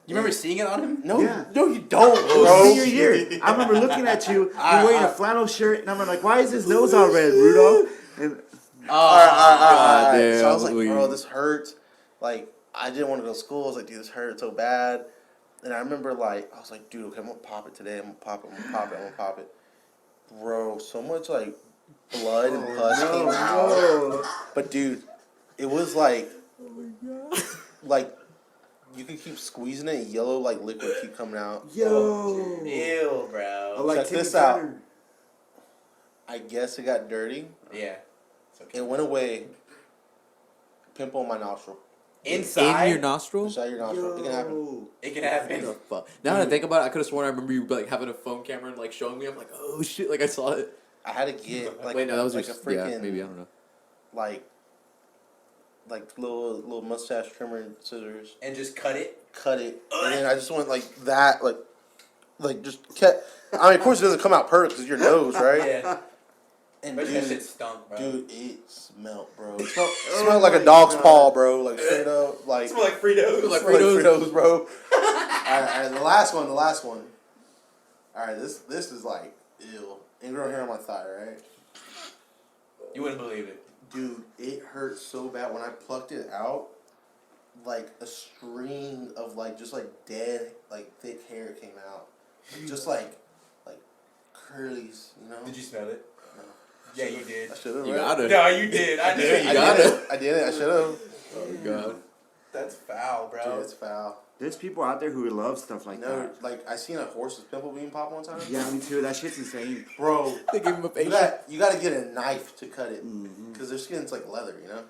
You remember seeing it on him? No, Yeah. no, you don't, It was bro. senior year. I remember looking at you. You're wearing a flannel shirt, and I'm like, why is his nose all red, Rudolph? And All right. damn, So I was like, Louis. bro, this hurts. Like, I didn't want to go to school. I was like, dude, this hurts so bad. And I remember, like, I was like, dude, okay, I'm going to pop it today. I'm going to pop it. Bro, so much, like, blood and pus came out. But, dude, it was like, you could keep squeezing it and yellow, like, liquid keep coming out. Yo. Ew, bro. I like Check Timmy this out. Turner. I guess it got dirty. Yeah. It's okay. It went away. Pimple on my nostril. Inside? In your nostril? Inside your nostril. It can happen. It can What happen. the fuck? Now that I think about it, I could have sworn I remember you like having a phone camera and like showing me. I'm like, oh shit, like I saw it. I had to get, like, Wait, no, that was like just a freaking, yeah, maybe I don't know. like little mustache trimmer and scissors. And just cut it. Cut it, and then I just went like that, like just kept. I mean, of course, it doesn't come out perfect because your nose, right? Yeah. And But that shit dude, stunk, bro. it smelled, bro. It smelled like a dog's paw, bro. Like straight up, like It smelled like Fritos. like Fritos, bro. Alright, the last one. All right, this is like ew. Ingrown hair on my thigh, right? You wouldn't believe it. Dude, it hurt so bad when I plucked it out. Like a string of like just like dead like thick hair came out, just like curlies, you know. Did you smell it? No. Yeah, you did. I should have. You gotta. No, you did. I did. You gotta. I did it. I should have. Oh god. That's foul, bro. Dude, it's foul. There's people out there who love stuff like No, that. like I seen a horse's pimple being pop one time. Yeah, me too. That shit's insane. Bro, They give him a you patient. gotta get a knife to cut it Mm-hmm. because their skin's like leather, you know.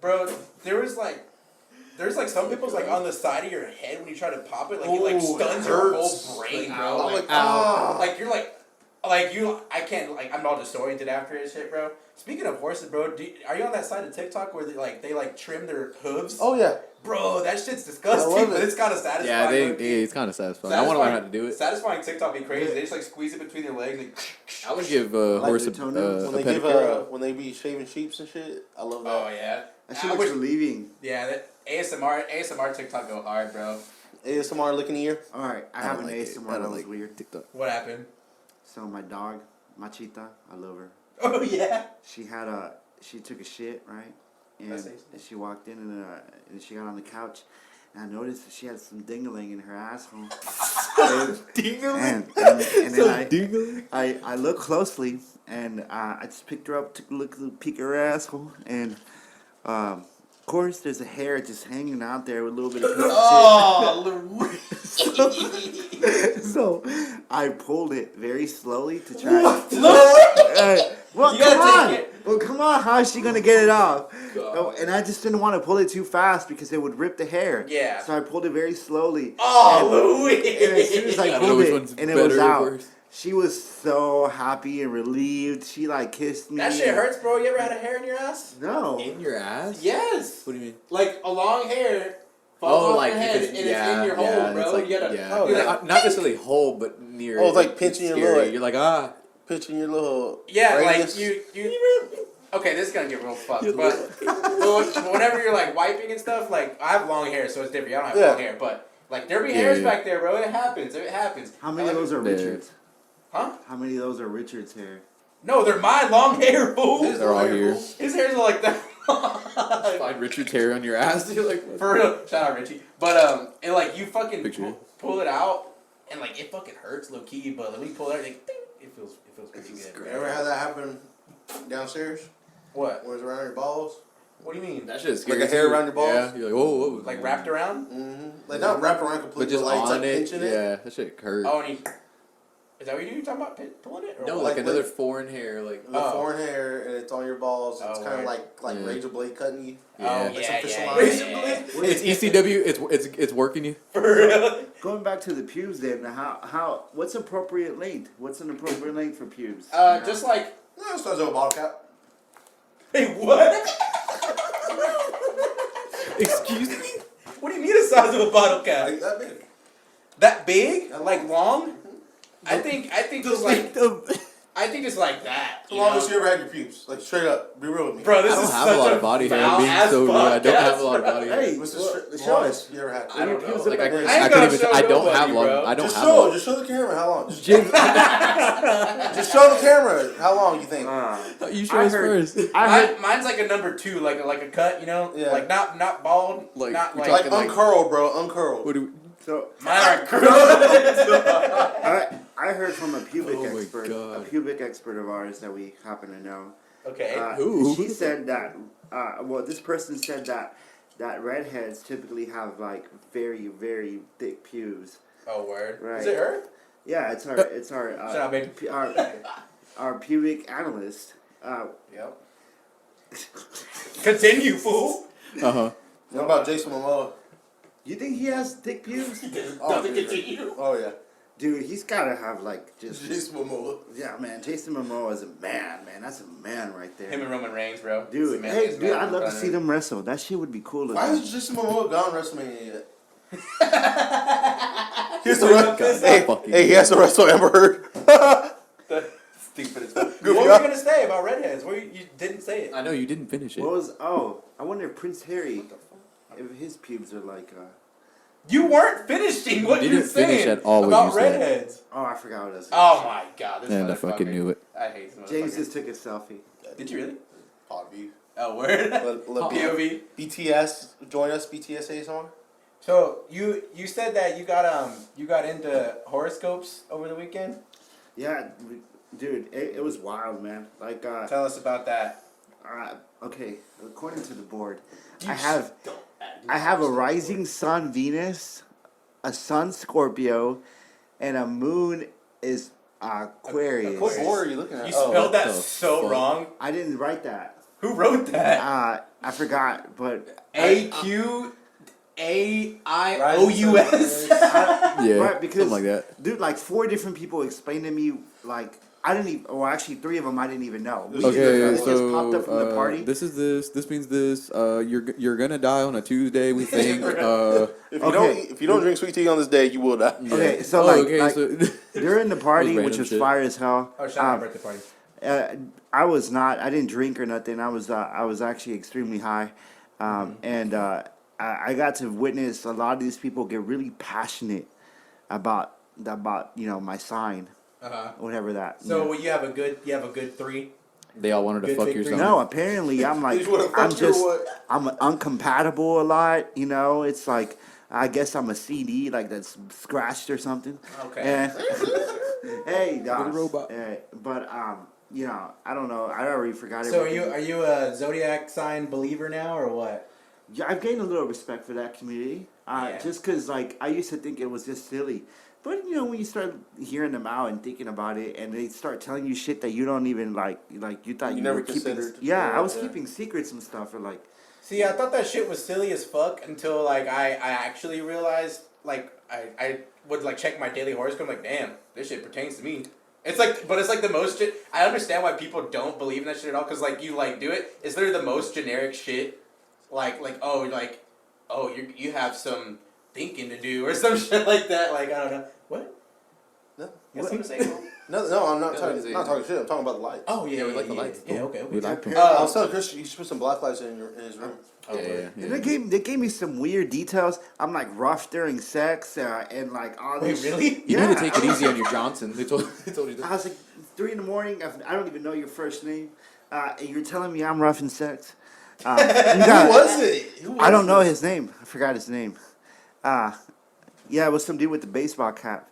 Bro, there's like some pimples like on the side of your head when you try to pop it, like it like Ooh, it stuns your whole hurts. brain, Like, bro. I'm like, ow. Like you're like I can't like I'm all disoriented after this shit, bro. Speaking of horses, bro, are you on that side of TikTok where they trim their hooves? Oh yeah. Bro, that shit's I disgusting, love but it. it's kind of satisfying. Yeah, low-key. it's kind of satisfying. I want to learn how to do it. Satisfying TikTok be crazy. They just like squeeze it between their legs. Like, I would give a Like horse the a toenails? When they give pedicure. when they be shaving sheeps and shit, I love that. oh yeah. That shit I looks wish- relieving. Yeah, that ASMR TikTok go hard, bro. ASMR licking ear. All right, I have an like it. ASMR I that don't was like weird. TikTok. What happened? So my dog, Machita, I love her. Oh yeah. She took a shit, right? And That's nice. she walked in and she got on the couch. And I noticed that she had some dingling in her asshole. Dingling? And So then dingling? I looked closely and I just picked her up, took a look at the peek of her asshole, and of course there's a hair just hanging out there with a little bit of pink Oh, shit. So I pulled it very slowly to try. Well, You gotta come on. take it. Well, come on. How is she gonna get it off? Oh, and I just didn't want to pull it too fast because it would rip the hair. Yeah. So I pulled it very slowly. oh, Louis. And as soon as I I don't know pulled which it one's and it was better or out, worse. she was so happy and relieved. She like kissed me. That shit hurts, bro. You ever had a hair in your ass? No. In your ass? Yes. What do you mean? Like a long hair falls off like your head if and it's in your hole, bro. it's like, you gotta, yeah. Oh, you're yeah. like, Not necessarily whole, but near. Oh, it's like pinching your scary. little- You're like ah. Pitching your little. yeah, radius. like you. Okay, this is gonna get real fucked, but whenever you're like wiping and stuff, like I have long hair, so it's different. I don't have Yeah. long hair, but like there be hairs yeah. back there, bro. It happens. It happens. How many of those are Yeah. Richard's? Huh? How many of those are Richard's hair? No, they're my long hair, fool. They're all here. His hair's like that. Find Richard's hair on your ass. You're like For real, shout out Richie. But and like you fucking Picture. pull it out, and like it fucking hurts low key. But like, when you pull it out, like, ding, it feels pretty This is good. great. You ever had that happen downstairs? What? Where it's around your balls? What do you mean? that shit is Like scary. a hair too. around your balls? Yeah. You're like whoa, whoa. Like wrapped around? Mm-hmm. Like not wrapped around completely, But just like, it's on like it. pinching it. Yeah, that shit hurt. Oh, and he. Is that what you do? You talking about pulling it? Or No, what? like like another with- foreign hair, like The Oh. foreign hair and it's on your balls. It's Oh, kind of word. like Yeah. razor blade cutting you. Oh, Yeah. Like some yeah, fishing yeah, line. yeah, yeah. it's ECW. It's working you. For real? Going back to the pubes, then how what's appropriate length? What's an appropriate length for pubes? Just like. No, it's not a bottle cap. Hey, what? Excuse me. What do you mean the size of a bottle cap? Like that big. That big? Like long? I think just like I think it's like that. As you long know? as you ever had your pubes. Like straight up. Be real with me. Bro, I this don't is have such a lot of body hair. foul Being ass so real, I don't have a podcast, lot of bro. body hair. Hey, What's the well, stri- show longest us. you ever had? I don't know. Pubes Like are I big. couldn't I ain't gonna even. show I don't nobody, have long. bro. I don't Just have show. long. Just show the camera how long. Jim, Just show the camera how long you think. you show I us heard- first. I heard Mine's like a number 2, like a cut, you know? Yeah. Like not bald, Like, not you're like, Like like- uncurled, bro. Uncurled. What do we? so mine aren't curled. I heard from a pubic Oh my expert, God. a pubic expert of ours that we happen to know. Okay. Who? She said that. Well, this person said that redheads typically have like very very thick pubes. Oh, word. Right. Is it her? Yeah, it's our Shut up, baby. our pubic analyst. Yep. Continue, fool. Uh-huh. What about Jason Momoa? You think he has thick pubes? Doesn't continue. Oh yeah. Dude, he's gotta have like just. Jason Momoa. Yeah, man. Jason Momoa is a man, man. That's a man right there. Him and Roman Reigns, bro. Dude, It's a hey, man's dude, man I'd love to brother. see them wrestle. That shit would be cool. as Why hell. is Jason Momoa gone WrestleMania yet? He has to God, hey, fucking hey, he has to wrestle Amber Heard. Stupid as fuck. What were you gonna say about redheads? You didn't say it. I know you didn't finish it. What was? Oh, I wonder if Prince Harry, if his pubes are like. You weren't finishing what You you were didn't finish saying at all what about you said. redheads. Oh, I forgot what it was. Oh my god, this And I motherfucker. fucking knew it. I hate this James motherfucker. just took a selfie. Did you really? Podview. Oh, word? Let POV. BTS join us. BTS say song. So you said that you got into horoscopes over the weekend. Yeah, Dude, it was wild, man. Like, Tell us about that. okay, according to the board, I have a rising sun Venus, a sun Scorpio, and a moon is Aquarius. What board are you looking at? You spelled that the so fuck? wrong. I didn't write that. Who wrote that? I forgot, but AQAIOUS. Yeah, right, because something like that. dude, like 4 different people explained to me, like I didn't even, well, actually 3 of them I didn't even know. Okay, It so just popped up from the party. this is this. This means this. You're gonna die on a Tuesday. We think. If you don't drink sweet tea on this day, you will die. Okay, so during the party, which was fire as hell. Oh, shout out birthday party. I was not. I didn't drink or nothing. I was actually extremely high, and I got to witness a lot of these people get really passionate about my sign, whatever that. So you have a good 3. They all wanted to Good fuck you or victory. something. No, apparently I'm like You wanna fuck I'm you or just what? I'm uncompatible a lot. It's like I guess I'm a CD like that's scratched or something. Okay. And, hey, Little robot. but I don't know. I already forgot. So everything. are you a zodiac sign believer now or what? Yeah, I've gained a little respect for that community. Yeah. Just because, like, I used to think it was just silly. But, when you start hearing them out and thinking about it, and they start telling you shit that you don't even, like you thought you never were keeping... considered. Yeah, I was Yeah. keeping secrets and stuff, or, like... See, I thought that shit was silly as fuck until, like, I actually realized, like, I would, like, check my daily horoscope, like, damn, this shit pertains to me. It's like, but it's like the most shit. I understand why people don't believe in that shit at all, because, like, you, like, do it. It's literally the most generic shit. You have some thinking to do, or some shit like that. Like, I don't know. What? No, You got something to say? no, I'm not talking shit. I'm talking about the lights. Oh, yeah, we like the lights. Yeah, okay. We like them. I was telling Chris you should put some black lights in his room. Yeah. And they gave me some weird details. I'm, like, rough during sex, and, like, all Wait, this... really? You need to take it easy on your Johnson. They told you that. I was like, 3 in the morning, I don't even know your first name, and you're telling me I'm rough in sex? Who was it? I don't know his name. I forgot his name. Yeah, it was some dude with the baseball cap.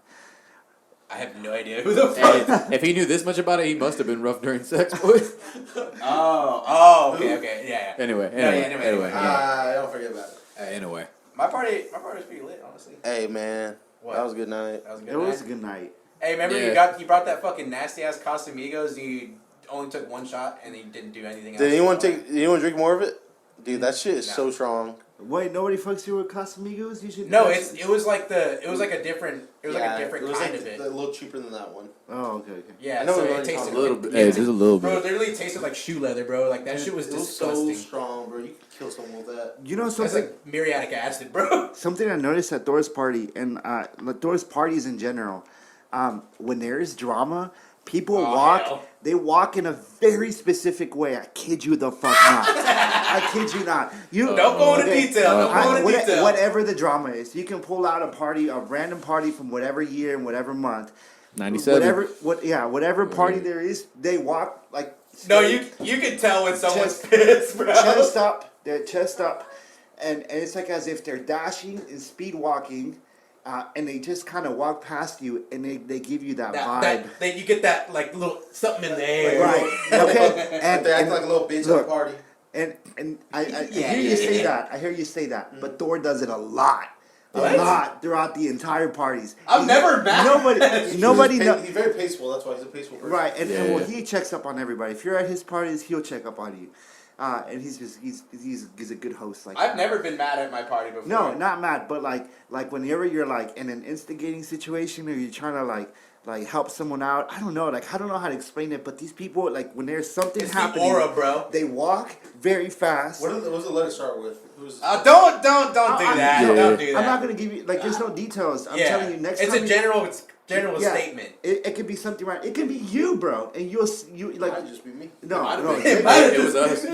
I have no idea who the fuck. Hey, if he knew this much about it, he must have been rough during sex, boys. Okay, yeah. Anyway. Don't forget about it. Anyway. My party was pretty lit, honestly. Hey man, What? that was a good night. That was a good It night. was a good night. Hey, remember Yeah. you brought that fucking nasty ass Casamigos and you only took 1 shot and you didn't do anything else. Did anyone drink more of it? Dude, that shit is so strong. Wait, nobody fucks you with Casamigos? You should. No, it was like a different kind of it. A little cheaper than that one. Oh, okay. Yeah, I know so we're it running tasted a little bit. Hey, just a little Bro, it bit. literally tasted like shoe leather, bro. Like that shit was It was disgusting. so strong, bro. You could kill someone with that. You know That's something? like muriatic acid, bro. Something I noticed at Thor's party and like Thor's parties in general, when there is drama, people walk. hell. They walk in a very specific way. I kid you the fuck not. I kid you not. You Don't go into detail. Don't go into detail. Whatever the drama is, you can pull out a random party from whatever year and whatever month. 97. Whatever party there is, they walk like. No, you can tell when someone's Chest- pissed, bro. Chest up, their chest up, and it's like as if they're dashing and speed walking, and they just kind of walk past you, and they give you that vibe. Then you get that like little something in the air. Right. Okay. And they act like a little bitch at look, the party. And I Yeah, hear you yeah, say yeah. that. I hear you say that. But Thor does it a lot. What? A lot throughout the entire parties. I'm never mad. Nobody He's knows. very peaceful. That's why he's a peaceful person. Right, and Yeah. well, he checks up on everybody. If you're at his parties, he'll check up on you. And he's a good host. Like I've never been mad at my party before. No, not mad, but like whenever you're like in an instigating situation or you're trying to like help someone out. I don't know, like I don't know how to explain it, but these people like when there's something It's happening, the aura, bro. they walk very fast. What was the letter start with? Who's Don't do that. Yeah. Don't do that. I'm not gonna give you like there's no details. I'm telling you next it's time. a general Yeah. statement. It could be something right. It could be you, bro, and you like might just be me. no. It was us.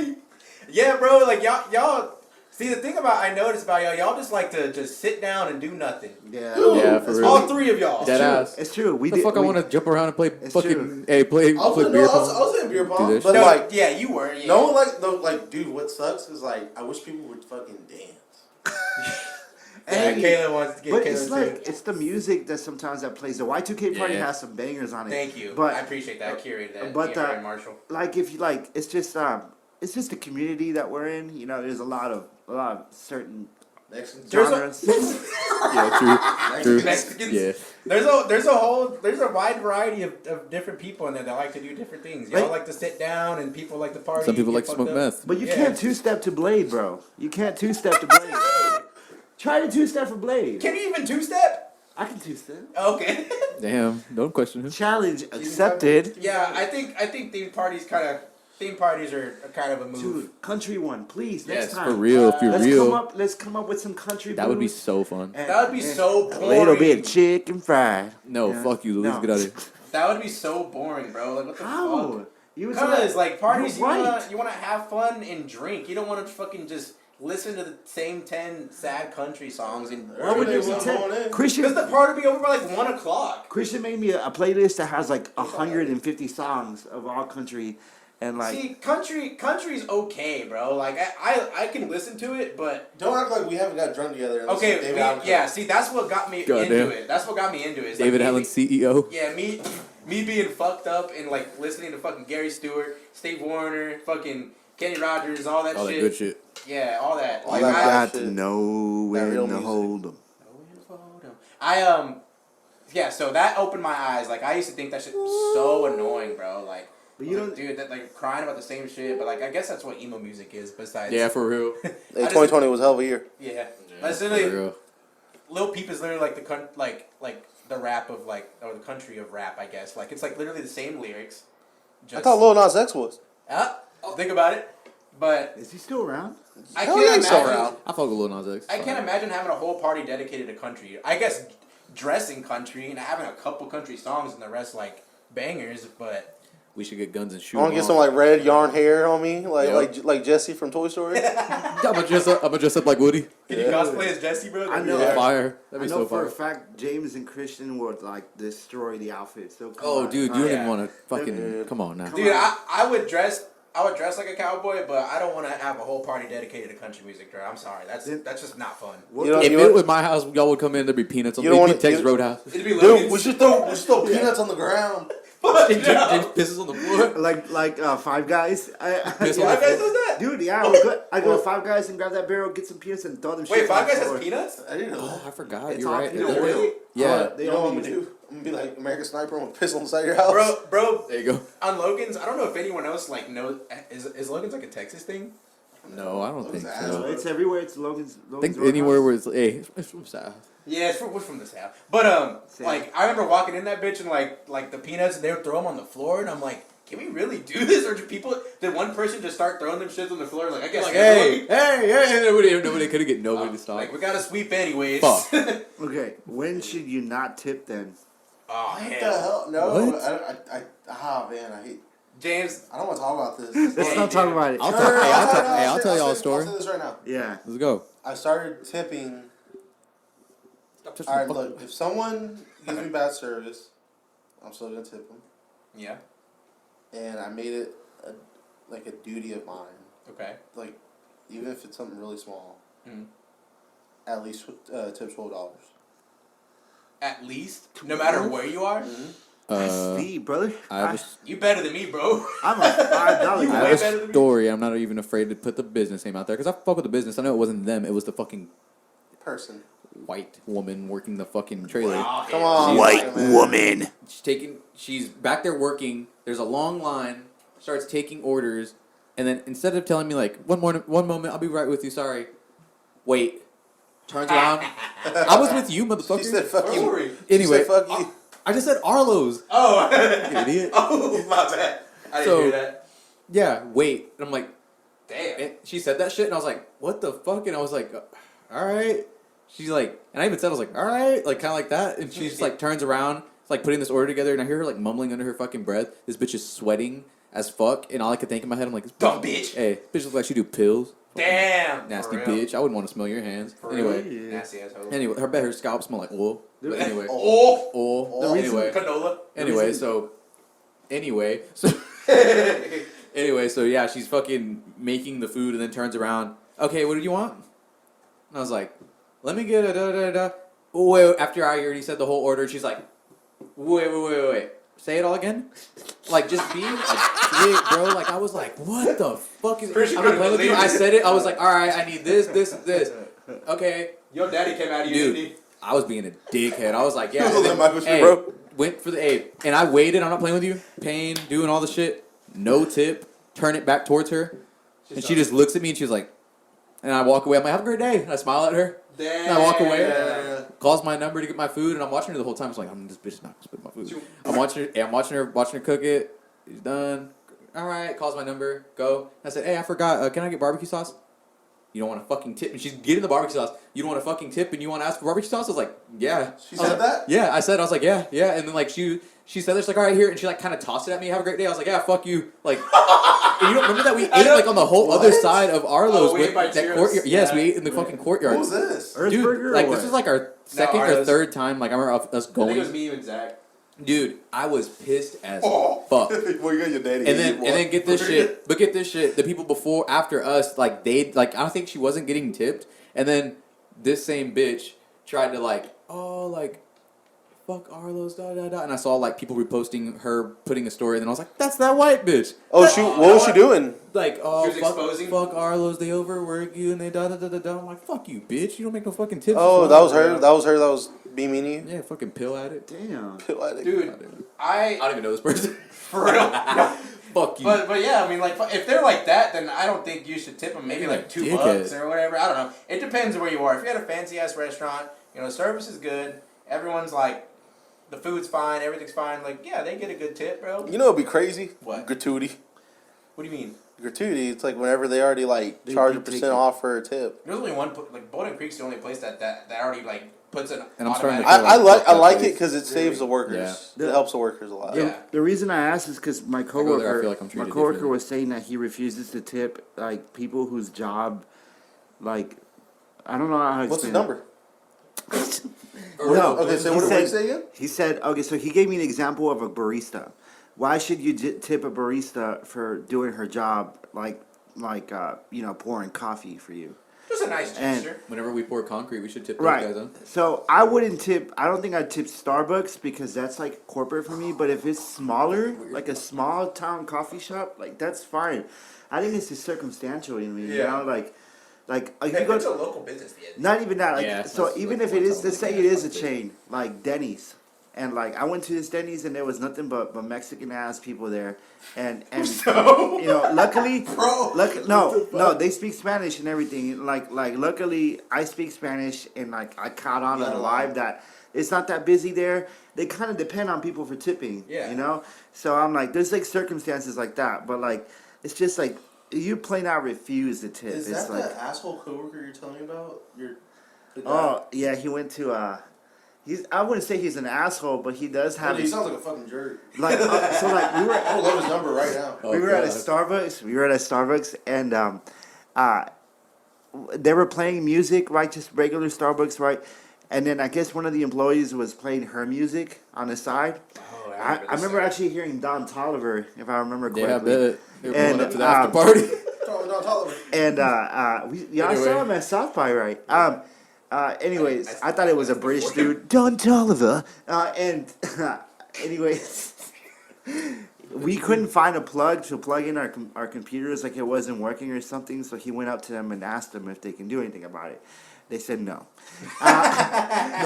Yeah, bro. Like y'all. See, the thing I noticed about y'all just like to just sit down and do nothing. Yeah. Yeah, for real. All 3 of y'all. Dead ass. It's true. We The fuck I want to jump around and play It's fucking true. play I was beer pong. I was in beer Do pong, this but shit. like Yeah, you were. Yeah. no one like dude. What sucks is like I wish people would fucking dance. Yeah, Kayla wants to get But Kayla it's too. like it's the music that sometimes that plays. The Y2K party Yeah. has some bangers on it. Thank you. But I appreciate that. I curated that. but Yeah, Ryan Marshall. like if you like, it's just the community that we're in. You know, there's a lot of certain Mexicans. genres. Yeah, true. Mexicans. Yeah. There's a wide variety of different people in there that like to do different things. Y'all Right. like to sit down, and people like to party. Some people get like to smoke fucked up. meth. But you Yeah. can't two-step to Blade, bro. You can't two-step to Blade. Try to two-step for Blade. Can you even two-step? I can two-step. Okay. Damn, don't question him. Challenge accepted. Yeah, I think theme parties are kind of a move. Dude, country one, please. Yes, Next time. for real. If you're real, Let's come up with some country. that would be blues so fun. and- That would be and so A little boring. bit chicken fried. No, Yeah. fuck you. Let's No. get out of here. That would be so boring, bro. Like what the How? fuck? You Because like parties, You're you right. wanna have fun and drink. You don't wanna fucking just listen to the same 10 sad country songs and. Why would you Everything's tell- going in. Christian? Because the party would be over by like 1:00. Christian made me a playlist that has like 150 songs of all country, and like See, country's okay, bro. Like I can listen to it, but Don't act like we haven't got drunk together. and okay, listened to David Allen yeah. Coe. See, that's what got me Goddamn. into it. That's what got me into it. It's David like Allen, CEO. Yeah, me being fucked up and like listening to fucking Gary Stewart, Steve Wariner, fucking Kenny Rogers, all that All that shit. good shit. Yeah, all that. All Like, that I, got to shit. know That when real to music. hold them. Yeah, so that opened my eyes. Like I used to think that shit was so annoying, bro. Like, But you don't. dude, that like crying about the same shit. But like, I guess that's what emo music is. Besides, Yeah, for real. Hey, I just- 2020 was a hell of a year. yeah. That's For literally real. Lil Peep is literally like the like the rap of like or the country of rap. I guess like it's like literally the same lyrics. I thought Lil Nas X was. Think about it, but Is he still around? I Hell can't yeah, he's still imagine. around. I fuck with Lil Nas X. I can't imagine having a whole party dedicated to country. I guess dressing country and having a couple country songs and the rest like bangers, but We should get guns and shoot. I want to get some like red yarn hair on me, like Jesse from Toy Story. I'm gonna dress up like Woody. can you cosplay as Jesse, bro? I know. Yeah. Fire. I That'd be know so for a fire. fact James and Christian would like destroy the outfits. So come Oh, on. dude, you don't yeah. even want to fucking. Dude. Come on now. Dude, I would dress like a cowboy, but I don't want to have a whole party dedicated to country music, bro. I'm sorry, that's just not fun. What You know- the- If you it know- was my house, y'all would come in. There'd be peanuts on. You don't It'd be wanna- Texas you- Roadhouse. It'd be Dude, Logan's. we should throw peanuts on the ground. James pisses on the floor. like Five Guys. Piss on Five the Guys floor. does that? Dude, yeah, I go to Five Guys and grab that barrel, get some peanuts, and throw them. Wait, shit Five on the Guys floor. has peanuts? I didn't know. Oh, I forgot. It's You're all right. peanut They're- oil. Yeah. They You know all what I'm use gonna it. do? I'm gonna be like American Sniper. I'm gonna piss on the side of your house. Bro, There you go. on Logan's, I don't know if anyone else like knows. Is Logan's like a Texas thing? No, I don't think Those so. It's everywhere. It's Logan's. I think Roadhouse. anywhere where it's hey, it's from South. Yeah, we're from the South. But Same. like I remember walking in that bitch and like the peanuts, and they would throw them on the floor, and I'm like, can we really do this? Or did one person just start throwing them shits on the floor? Like I guess Like, hey, nobody couldn't get nobody to stop. Like we gotta sweep anyways. Fuck. Okay, when should you not tip then? Oh What the hell, hell? No, What? man, I hate. James. I don't want to talk about this. Let's Yeah, not you talk do. about it. I'll No, tell- no, no, hey, I'll no, tell- no, hey, I'll say- tell y'all a say- story. I'll say this right now. Yeah. Let's go. I started tipping. All right, look. If someone gives me bad service, I'm still gonna tip them, Yeah. and I made it like a duty of mine. Okay. Like, even if it's something really small, Mhm. at least tip $12. At least, no matter where you are, Steve, brother. I have a you better than me, bro. I'm a $5 You I guy. have way better a than me. story. I'm not even afraid to put the business name out there because I fuck with the business. I know it wasn't them. It was the fucking Person. white woman working the fucking trailer. Wow, Come yeah. on, White man. woman. She's back there working. There's a long line. Starts taking orders, and then instead of telling me like one moment, I'll be right with you. Sorry. Wait. Turns around. I was with you, motherfucker. She said, "Fuck you." Sorry. She Anyway, said, "Fuck you." I just said Arlo's. Oh, You idiot. oh, my bad. I didn't So- hear that. Yeah. Wait. And I'm like, Damn. and she said that shit, and I was like, what the fuck? And I was like, all right. She's like, and I even said, I was like, all right, like kind of like that. And she just like turns around, like putting this order together, and I hear her like mumbling under her fucking breath. This bitch is sweating as fuck, and all I could think in my head, I'm like, this Dumb bitch. Hey, bitch looks like she do pills. Damn. Nasty For real. bitch. I wouldn't want to smell your hands. For Anyway, real. Nasty asshole. anyway, her scalp smell like oil. But anyway, Oh. oil. The reason- Anyway, Canola. anyway, so anyway, so yeah, she's fucking making the food and then turns around. Okay, what do you want? And I was like, let me get a da-da-da. Wait, after I already said the whole order, she's like, wait. Say it all again? Like, just be like, bro. Like, I was like, what the fuck is First it? you I'm not couldn't playing with you. believe I it. said it. I was like, all right, I need this. Okay. Your daddy came out of you, Dude, didn't he? I was being a dickhead. I was like, yeah. Hold on, Michael, Hey, bro. went for the A. And I waited. I'm not playing with you. Pain, doing all the shit. No tip. Turn it back towards her. And she just looks at me and she's like, and I walk away. I'm like, have a great day. And I smile at her. Damn. And I walk away. Calls my number to get my food, and I'm watching her the whole time. It's like, this bitch is not gonna spit my food. I'm watching her cook it. She's done. All right. Calls my number. Go. I said, hey, I forgot. Can I get barbecue sauce? You don't want to fucking tip. And she's getting the barbecue sauce. You don't want to fucking tip, and you want to ask for barbecue sauce? I was like, yeah. She said that? Yeah, I was like, yeah. And then like she said this, like, all right, here, and she like kind of tossed it at me. Have a great day. I was like, yeah, fuck you. Like, and you don't remember that we ate like on the whole other side of Arlo's we with ate by that Cheers. courtyard. Yes, Yeah. we ate in the fucking courtyard. What was this? Dude, Earthburger like or this what? was like our second or Arlo's. third time. Like I remember us I think going. it was me, you, and Zach. Dude, I was pissed as Oh. fuck. Well, you got your daddy. And then get this shit. But get this shit. The people before, after us, like they, like I don't think she wasn't getting tipped. And then this same bitch tried to like, oh, like, fuck Arlo's, da da da. And I saw like people reposting her putting a story, and then I was like, that's that white bitch. Oh, what was she doing? Like, oh, She was exposing? fuck Arlo's, they overwork you, and they da da da da da. I'm like, fuck you, bitch. You don't make no fucking tips. Oh, that was her. That was being mean to you. Yeah, fucking pill at it. Damn. Dude, I don't even know this person. for real. Fuck you. But yeah, I mean, like, if they're like that, then I don't think you should tip them. Maybe like $2 Dickhead. or whatever. I don't know. It depends where you are. If you're at a fancy ass restaurant, service is good. Everyone's like, the food's fine. Everything's fine. Like, yeah, they get a good tip, bro. You know, it'd be crazy. What? Gratuity. What do you mean? Gratuity. It's like whenever they already like charge a percent off for a tip. There's only one. Like, Bowden Creek's the only place that already like puts an. And I'm starting to automatic- I like it because it saves the workers. Yeah. It helps the workers a lot. Yeah. The reason I asked is because my go there, I coworker, feel like I'm treated coworker differently. was saying that he refuses to tip like people whose job, like, I don't know how to What's his explain number? No. Okay, so He what did said- you say again? He said, okay, so he gave me an example of a barista. Why should you tip a barista for doing her job, like pouring coffee for you? Just a nice And- gesture. Whenever we pour concrete, we should tip those Right. guys, huh? So I wouldn't tip. I don't think I'd tip Starbucks because that's like corporate for me. But if it's smaller, like a small town coffee shop, like that's fine. I think it's just circumstantial. You Yeah. know, like If you go it's a to, local business, the end. not even that. Like Yeah, so, that's even like if it is, something let's like say that, it is a fuck it. chain like Denny's, and like I went to this Denny's and there was nothing but Mexican ass people there, and luckily, no, they speak Spanish and everything. Like luckily, I speak Spanish and like I caught on to the vibe that it's not that busy there. They kind of depend on people for tipping. Yeah. You know, so I'm like, there's like circumstances like that, but like it's just like you plain out refuse the tip. Is it's that like, the asshole coworker you're telling me about? oh yeah, he went to I wouldn't say he's an asshole, but he does have. He sounds like a fucking jerk. Like so, like we were. I would love his number right now. Oh, We were at a God. Starbucks. And they were playing music, right? Just regular Starbucks, right? And then I guess one of the employees was playing her music on the side. Oh, I remember actually hearing Don Tolliver, if I remember Yeah, I correctly. bet. They were going And, up to the after party. Tolliver. And I Anyway. saw him at South by, right? Anyways, I thought it was a British dude, Don Tolliver. Anyways, we couldn't find a plug to plug in our computers, like it wasn't working or something. So he went up to them and asked them if they can do anything about it. They said no.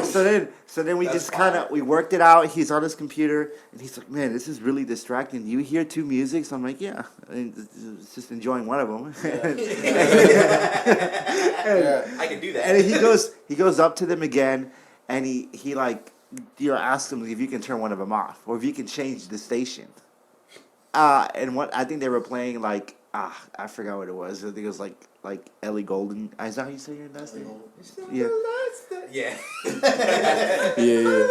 So then we just we worked it out. He's on his computer and he's like, "Man, this is really distracting. You hear two musics?" So I'm like, "Yeah, it's just enjoying one of them." I can do that. And he goes up to them again, and he asks them if you can turn one of them off or if you can change the station. And what I think they were playing like I forgot what it was. I think it was like Ellie Goulding. Is that how you say your last name? Yeah. Yeah. Yeah.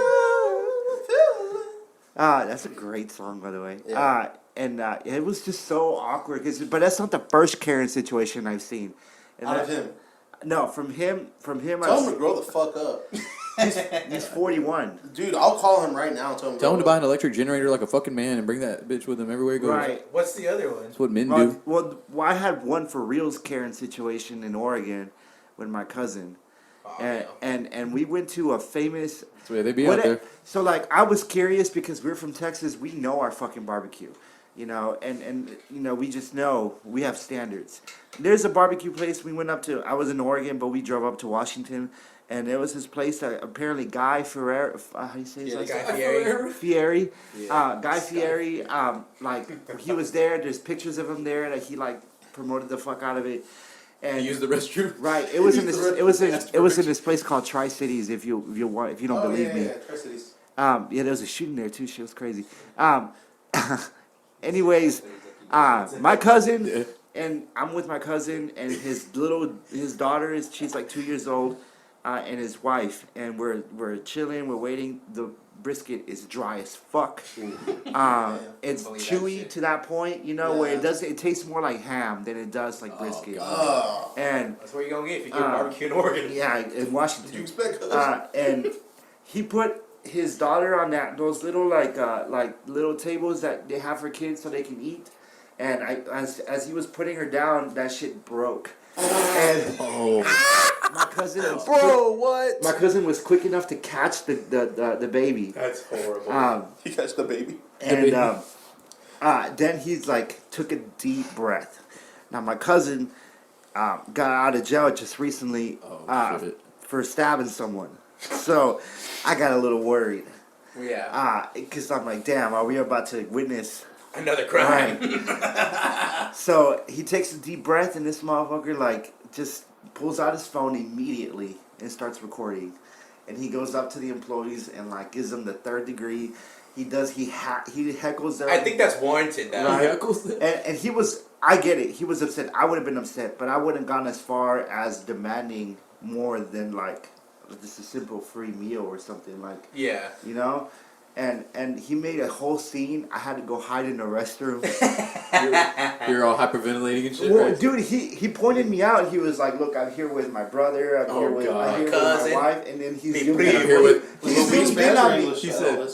That's a great song, by the way. Yeah. It was just so awkward but that's not the first Karen situation I've seen. And Out of him. No, from him. Tell him to grow the fuck up. He's 41. Dude, I'll call him right now and tell him Tell him to grow buy up. an electric generator like a fucking man and bring that bitch with him everywhere he goes. Right. What's the other one? That's what men do. Well, I had one for reals Karen situation in Oregon with my cousin. and we went to a famous. That's where they be out there. So like I was curious because we're from Texas. We know our fucking barbecue, you know, and you know we just know we have standards. There's a barbecue place we went up to. I was in Oregon, but we drove up to Washington. And there was this place that apparently Guy Ferrer, how do you say his last name? Guy Fieri. Fieri. Guy Fieri, like, he was there. There's pictures of him there that he, like, promoted the fuck out of it. And He used the restroom. right, it was in this, it was in this place called Tri Cities. If you don't believe me, Tri Cities. yeah, there was a shooting there too. Shit was crazy. Anyways, my cousin and I'm with my cousin and his daughter she's like 2 years old. And his wife, and we're chilling, we're waiting. The brisket is dry as fuck. It's chewy to that point, you know, where it tastes more like ham than it does like brisket. And that's what you're gonna get if you get barbecue in Oregon. Yeah, in Washington. You expect us? And he put his daughter on those little like little tables that they have for kids so they can eat. And as he was putting her down, that shit broke. And my cousin was quick enough to catch the baby. That's horrible. He catch the baby. And then he's like took a deep breath. Now my cousin got out of jail just recently for stabbing someone. So I got a little worried. Yeah. Because I'm like, damn, are we about to witness another crime? Right. So he takes a deep breath, and this motherfucker like just pulls out his phone immediately and starts recording. And he goes up to the employees and like gives them the third degree. He heckles them. I think that's warranted now. Right? He heckles them. And he was, I get it. He was upset. I would have been upset, but I wouldn't gone as far as demanding more than like just a simple free meal or something like. Yeah. You know. And he made a whole scene. I had to go hide in the restroom. You're all hyperventilating and shit, well, right? dude, he pointed me out. He was like, "Look, I'm here with my brother. I'm here with my wife." And then he's I'm here with. Was he speaking Spanish or English? He said,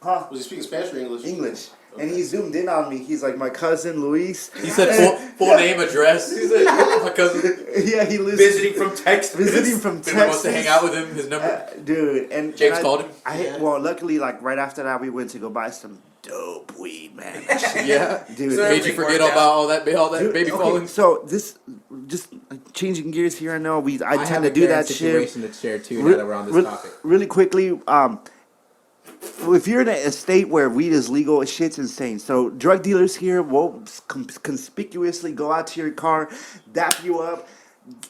"Huh?" Was he speaking Spanish or English? English. Okay. And he zoomed in on me. He's like, "My cousin Luis." He said full name, address. He said, "My cousin." Yeah, he lives visiting from Texas. Wants to hang out with him. His number, dude. And James called him. Well, luckily, like right after that, we went to go buy some dope weed, man. Yeah, dude. So made you forget about all that dude, baby falling. So this, just changing gears here. I know I tend to do that shit. To share too. Now that we're on this topic. Really quickly, if you're in a state where weed is legal, shit's insane. So drug dealers here will conspicuously go out to your car, dap you up,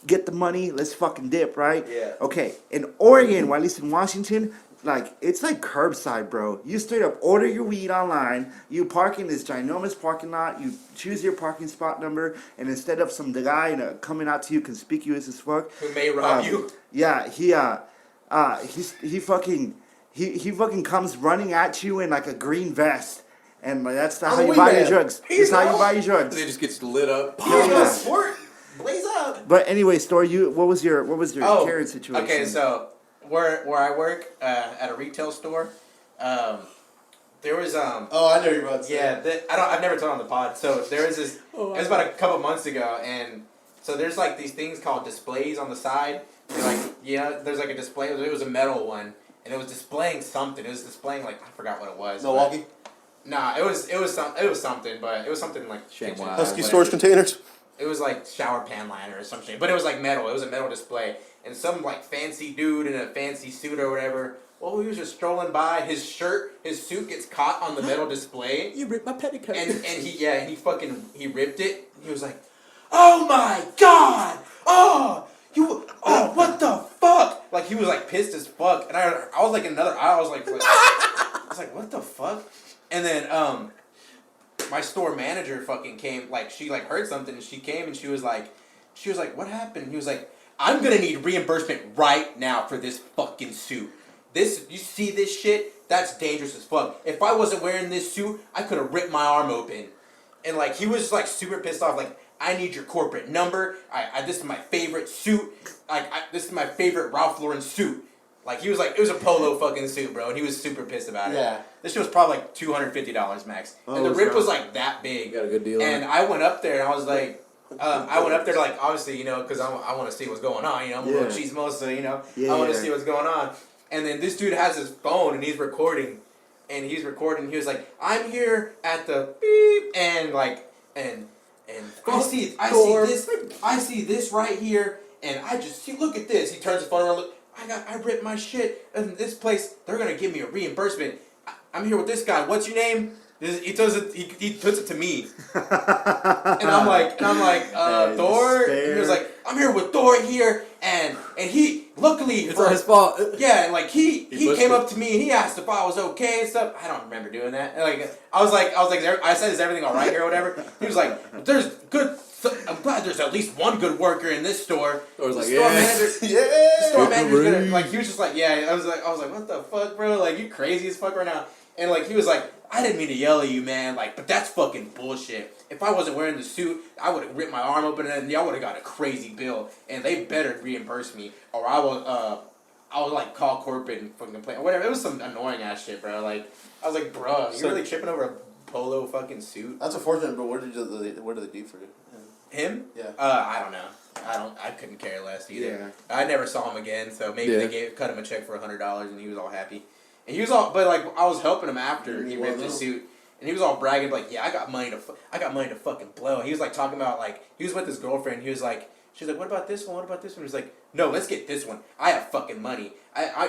get the money, let's fucking dip, right? Yeah. Okay, in Oregon, or at least in Washington, like it's like curbside, bro. You straight up order your weed online, you park in this ginormous parking lot, you choose your parking spot number, and instead of some guy coming out to you conspicuous as fuck, who may rob you. Yeah, he fucking comes running at you in like a green vest, and like, that's how you buy your drugs. That's how you buy your drugs. They just gets lit up. Sport, blaze up. But anyway, Story, what was your Karen situation? Okay, so where I work at a retail store, there was Oh, I know you're about to say. Yeah, I've never told on the pod. So there was this. It was about a couple months ago, and so there's like these things called displays on the side. There's like a display. It was a metal one. And it was displaying something. It was displaying like I forgot what it was. Milwaukee. Nah, it was something, but it was something like Husky storage containers. It was like shower pan liner or something, but it was like metal. It was a metal display, and some like fancy dude in a fancy suit or whatever. Well, he was just strolling by. His suit gets caught on the metal display. You ripped my petticoat. And he ripped it. He was like, "Oh my god! What the fuck?" Like he was like pissed as fuck, and I was like in another aisle. I was like, what the fuck? And then my store manager fucking came. Like she like heard something, and she came and she was like, what happened? And he was like, "I'm gonna need reimbursement right now for this fucking suit. You see this shit? That's dangerous as fuck. If I wasn't wearing this suit, I could have ripped my arm open." And like he was like super pissed off. Like, "I need your corporate number. This is my favorite suit. This is my favorite Ralph Lauren suit." Like he was like, it was a polo fucking suit, bro, and he was super pissed about it. Yeah. This shit was probably like $250 max, and the rip was like that big. You got a good deal. And I went up there and I was like, I went up there to, like, obviously, you know, because I want to see what's going on, you know, I'm a little chismosa, you know, I want to see what's going on. And then this dude has his phone and he's recording. And he was like, I'm here at the beep, and like, and I see this right here, and I just see, look at this. He turns the phone around, look, I ripped my shit, and this place, they're gonna give me a reimbursement. I'm here with this guy. What's your name? He puts it to me, and I'm like, Thor. He was like, I'm here with Thor here, and he luckily it's not his fault. Yeah, and like he came it. up to me and he asked if I was okay and stuff. I don't remember doing that. And like I said, is everything all right here or whatever? He was like, there's good. I'm glad there's at least one good worker in this store. I was like, The store manager's gonna, like, he was just like, yeah. I was like, what the fuck, bro? Like, you crazy as fuck right now. And like he was like, I didn't mean to yell at you, man. Like, but that's fucking bullshit. If I wasn't wearing the suit, I would have ripped my arm open and y'all would have got a crazy bill. And they better reimburse me, or I will like call corporate and fucking complain or whatever. It was some annoying ass shit, bro. Like, I was like, bro, you're really tripping over a polo fucking suit? That's unfortunate, but what did they do for you? Him? Yeah. I don't know. I couldn't care less either. Yeah. I never saw him again, so maybe they cut him a check for $100 and he was all happy. And he was all, but like I was helping him after he ripped his suit, and he was all bragging like, yeah, I got money to fucking blow. He was like talking about like he was with his girlfriend. He was like, she's like, what about this one? What about this one? He was like, no, let's get this one. I have fucking money.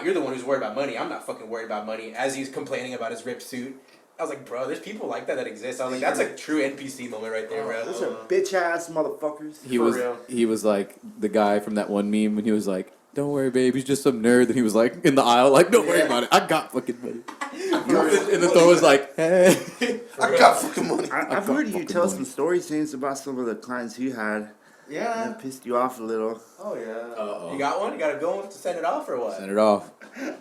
You're the one who's worried about money. I'm not fucking worried about money. As he's complaining about his ripped suit. I was like, bro, there's people like that exist. I was like, that's a true NPC moment right there, bro. Those are bitch ass motherfuckers. He was like the guy from that one meme when he was like, don't worry, babe, he's just some nerd. And he was like in the aisle, like, don't worry about it. I got fucking money. And the Thor was like, hey. I got fucking money. I've heard you tell some stories, James, about some of the clients you had. Yeah. That pissed you off a little. Oh, yeah. You got one? You got to go to send it off or what? Send it off. I mean,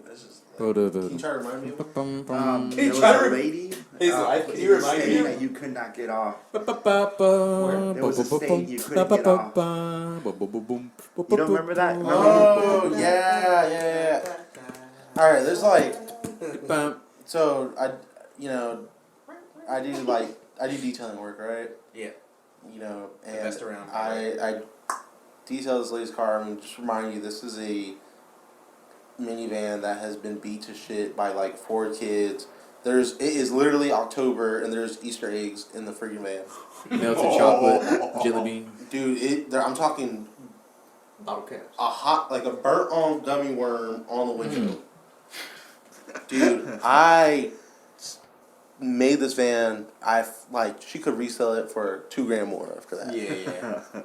this is like, can you try to remind me of one? Can you there try was to a lady. His life? Can you remind me? That you could not get off. There was a state you couldn't get off. You don't remember that? Oh, yeah. All right, there's like, so I do detailing work, right? Yeah. You know, and best around. I detail this lady's car. I mean, just remind you, this is a minivan that has been beat to shit by like 4 kids. It is literally October and there's Easter eggs in the freaking van. Melted chocolate, jelly bean. Dude, I'm talking Bottle caps. like a burnt on gummy worm on the windshield. Dude, I made this van. She could resell it for $2,000 more after that. Yeah.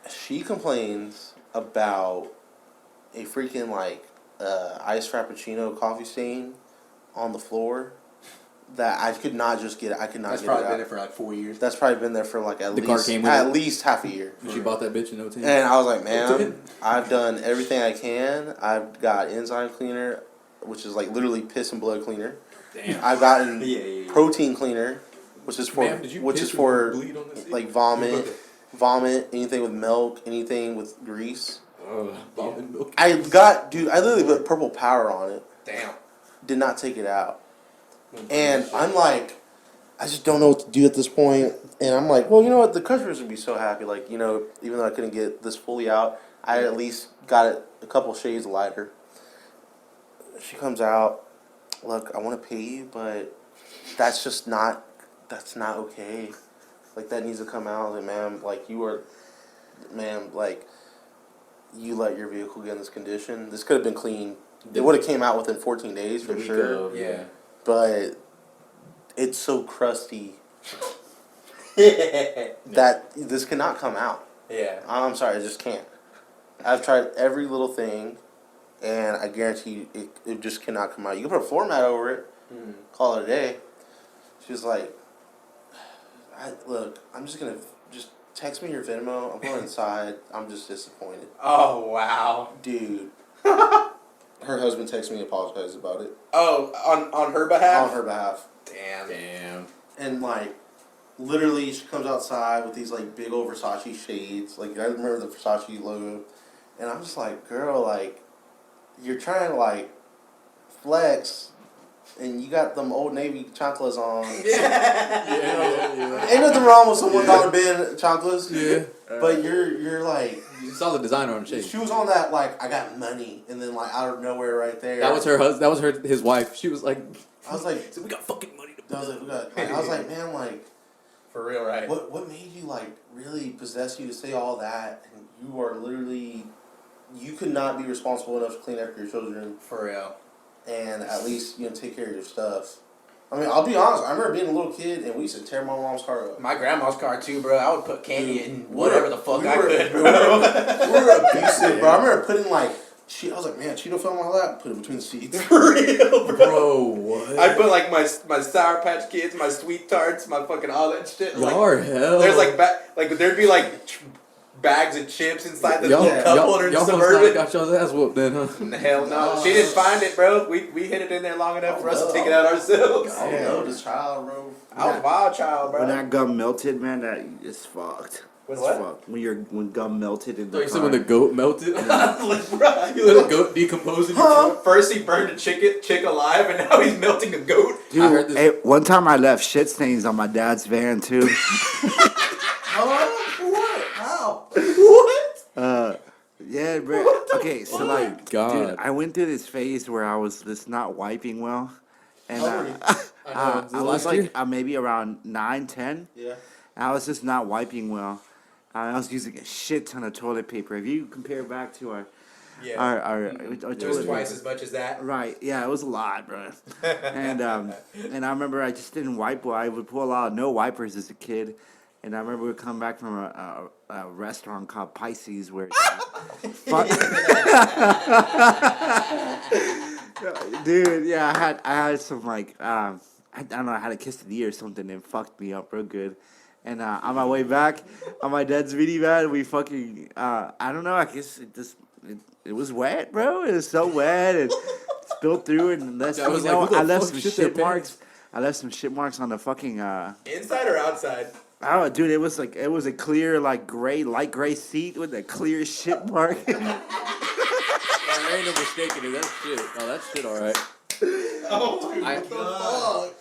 She complains about a freaking iced frappuccino coffee stain on the floor that I could not just get. I could not. That's get it out. probably been there for like 4 years. That's probably been there for like at least half a year. She bought that bitch in no time. And I was like, ma'am, I've done everything I can. I've got enzyme cleaner, which is like literally piss and blood cleaner. Damn. I've gotten protein cleaner, which is for like vomit, anything with milk, anything with grease. Milk. I literally put purple power on it. Damn. Did not take it out. And I'm like, I just don't know what to do at this point. And I'm like, well, you know what? The customers would be so happy. Like, you know, even though I couldn't get this fully out, I at least got it a couple shades lighter. She comes out. Look, I want to pay you, but that's not okay. Like, that needs to come out. Like, ma'am, you let your vehicle get in this condition. This could have been clean. It would have came out within 14 days for sure. Yeah. But it's so crusty that this cannot come out. Yeah. I'm sorry, I just can't. I've tried every little thing, and I guarantee you it just cannot come out. You can put a floor mat over it, call it a day. She's like, look, I'm just going to just text me your Venmo. I'm going inside. I'm just disappointed. Oh, wow. Dude. Her husband texted me and apologized about it. Oh, on her behalf? On her behalf. Damn. And literally she comes outside with these big old Versace shades. I remember the Versace logo. And I'm just like, girl, you're trying to flex and you got them Old Navy chanclas on. Yeah. Ain't nothing wrong with some $1 bin chanclas. Yeah. But you're like, You saw the designer on the shape. she was on that like I got money, and then like out of nowhere right there. That was her husband. That was his wife. She was like, I was like, we got fucking money to I was like, I was like, man, like, For real, right? what made you like really possess you to say all that? And you are literally, you could not be responsible enough to clean after your children, For real. and at least take care of your stuff. I mean, I'll be honest. I remember being a little kid, and we used to tear my mom's car up. My grandma's car too, bro. I would put candy in whatever the fuck I could, We bro. were abusive, bro. I remember putting like, I was like, man, Cheeto film all that, put it between the seats. For real, bro. Bro, what? I'd put like my Sour Patch Kids, my Sweet Tarts, my fucking all that shit. Y'all Like, are hell. there's like there'd be like bags of chips inside the little cup holder in the y'all Suburban. got y'all's ass whooped then, huh? Hell no. She didn't find it, bro. We hid it in there long enough for us to take it out ourselves. I don't know, this child, bro. I was a wild child, bro. When that gum melted, man, that is fucked. When It's what? fucked. When gum melted in So the you car. said when the goat melted? Like, bro, You let a goat decompose in your trunk? First he burned a chick alive, and now he's melting a goat. Dude, I heard this- hey, one time I left shit stains on my dad's van too. What? How? What? Yeah, bro. Okay, so like, God. dude, I went through this phase where I was just not wiping well, and How old were you? I know, I was last year? like maybe around 9, 10. Yeah. And I was just not wiping well. I was using a shit ton of toilet paper. If you compare back to our Yeah. our It was toilet twice paper. as much as that. Right, yeah, it was a lot, bro. And I remember I just didn't wipe well. I would pull out no wipers as a kid. And I remember we'd come back from a restaurant called Pisces where dude, yeah, I had some like I don't know, I had a quesadilla or something and fucked me up real good. And on my way back, on my dad's minivan, we fucking I don't know, I guess it was wet, bro. It was so wet and spilled through and I was like, who the I left fuck some shit their shit marks. I left some shit marks on the fucking Inside or outside? oh dude, it was a clear like light gray seat with a clear shit mark. I ain't no mistaking it. That's shit. Oh, that's shit, all right. Oh my god.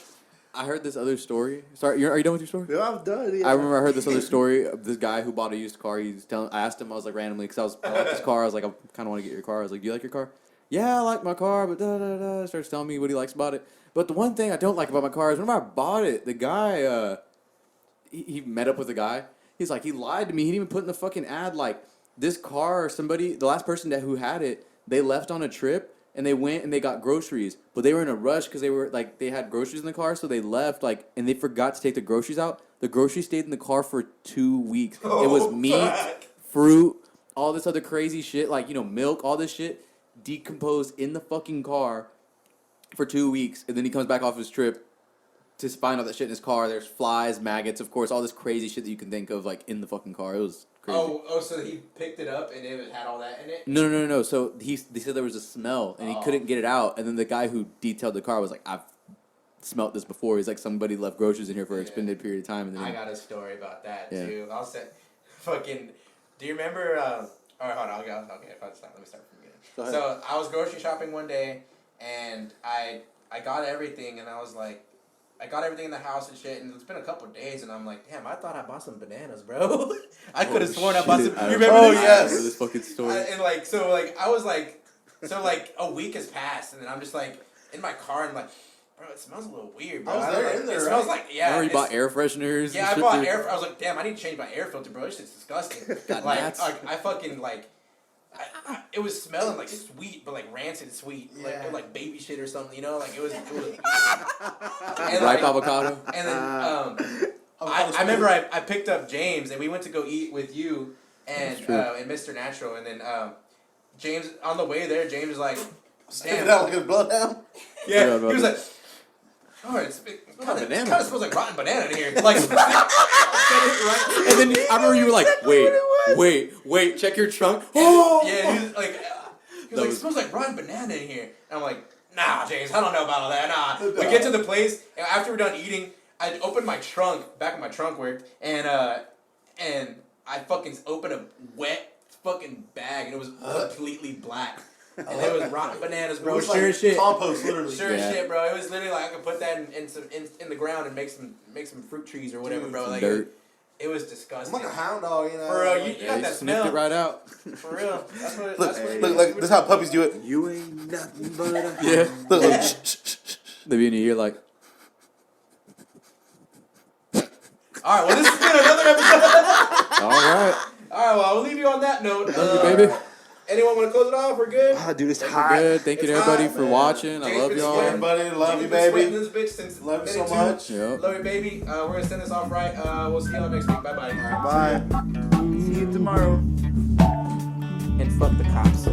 I heard this other story. Sorry, are you done with your story? No, I'm done. Yeah. I remember I heard this other story of this guy who bought a used car. I asked him, I was like randomly, because I like this car. I was like, I kind of want to get your car. I was like, do you like your car? Yeah, I like my car, but da da da. Starts telling me what he likes about it. But the one thing I don't like about my car is whenever I bought it, the guy, he met up with a guy. He's like, he lied to me. He didn't even put in the fucking ad, like, this car or somebody, the last person who had it, they left on a trip. And they went and they got groceries, but they were in a rush because they had groceries in the car, so they left and they forgot to take the groceries out. The groceries stayed in the car for 2 weeks. It was meat, fruit, all this other crazy shit, milk, all this shit decomposed in the fucking car for 2 weeks, and then he comes back off his trip to find out that shit in his car. There's flies, maggots, of course, all this crazy shit that you can think of in the fucking car. It was crazy. Oh, so he picked it up and it had all that in it? No. So they said there was a smell and he couldn't get it out. And then the guy who detailed the car was like, "I've smelt this before." He's like, "Somebody left groceries in here for an extended period of time." And then I got a story about that Yeah. too. I'll say, fucking. Do you remember? All right, hold on. Okay, if I start, let me start from the beginning. So I was grocery shopping one day, and I got everything, and I was like, I got everything in the house and shit, and it's been a couple of days, and I'm like, damn, I thought I bought some bananas, bro. I could have sworn I bought some. You remember Oh, this? yes. I remember this fucking story. I was like, a week has passed, and then I'm just like in my car, and like, bro, it smells a little weird, bro. I was don't there, like, in there, it smells right? like, yeah. Remember you it's- bought air fresheners? Yeah, and I shit bought for- I was like, damn, I need to change my air filter, bro. This shit's disgusting. Got like, gnats. I fucking like. It was smelling like sweet, but like rancid sweet, Yeah. like baby shit or something, you know, like it was. And Ripe avocado. And then I remember I picked up James and we went to go eat with you and That's true. and Mr. Natural, and then James on the way there, James was like, Sniff damn, it out like a bloodhound. yeah, Yeah, he brother. was like, oh, it kind banana. of smells like rotten banana in here, like. And then I remember you were like, wait, check your trunk. Oh! Yeah, he was like, was- it smells like rotten banana in here. And I'm like, nah, James, I don't know about all that. Nah. We get to the place, and after we're done eating, I opened my trunk, back of my trunk worked, and I fucking opened a wet fucking bag, and it was completely black. And it was rotten bananas, It bro. was Sure like as shit. compost, literally. Sure as Yeah. shit, bro. It was literally like I could put that in the ground and make some fruit trees or whatever, Dude, bro. some Like dirt. it was I'm disgusting. like a hound dog, you know. For real, you Yeah, got you that sniffed smell. it right out. For real. That's what. Look, That's what. look, like this is how puppies do it. You ain't nothing but a Yeah. Look, look. Shh, shh, shh, shh. They be in your ear like, All right. Well, this has been another episode. all right, All right. Well, I'll leave you on that note. love you, baby. Anyone want to close it off? We're good. Ah, dude, it's We're hot. good. Thank you to It's everybody hot, for man. watching. I James love been y'all. sweating. Everybody, love you, James been sweating baby. this bitch since Love you so minute two. much. Yep. Love you, baby. We're gonna send this off right. We'll see y'all next week. Bye bye. Bye. See you tomorrow. And fuck the cops.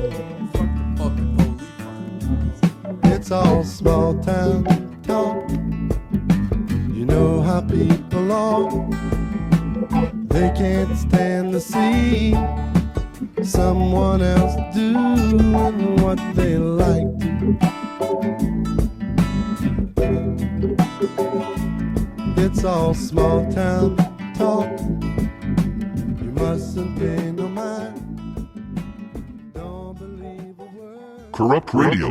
Fucking police. It's all small town talk. You know how people are. They can't stand to see someone else doing what they like. It's all small town talk. You mustn't pay no mind. Don't believe a word. Corrupt Radio.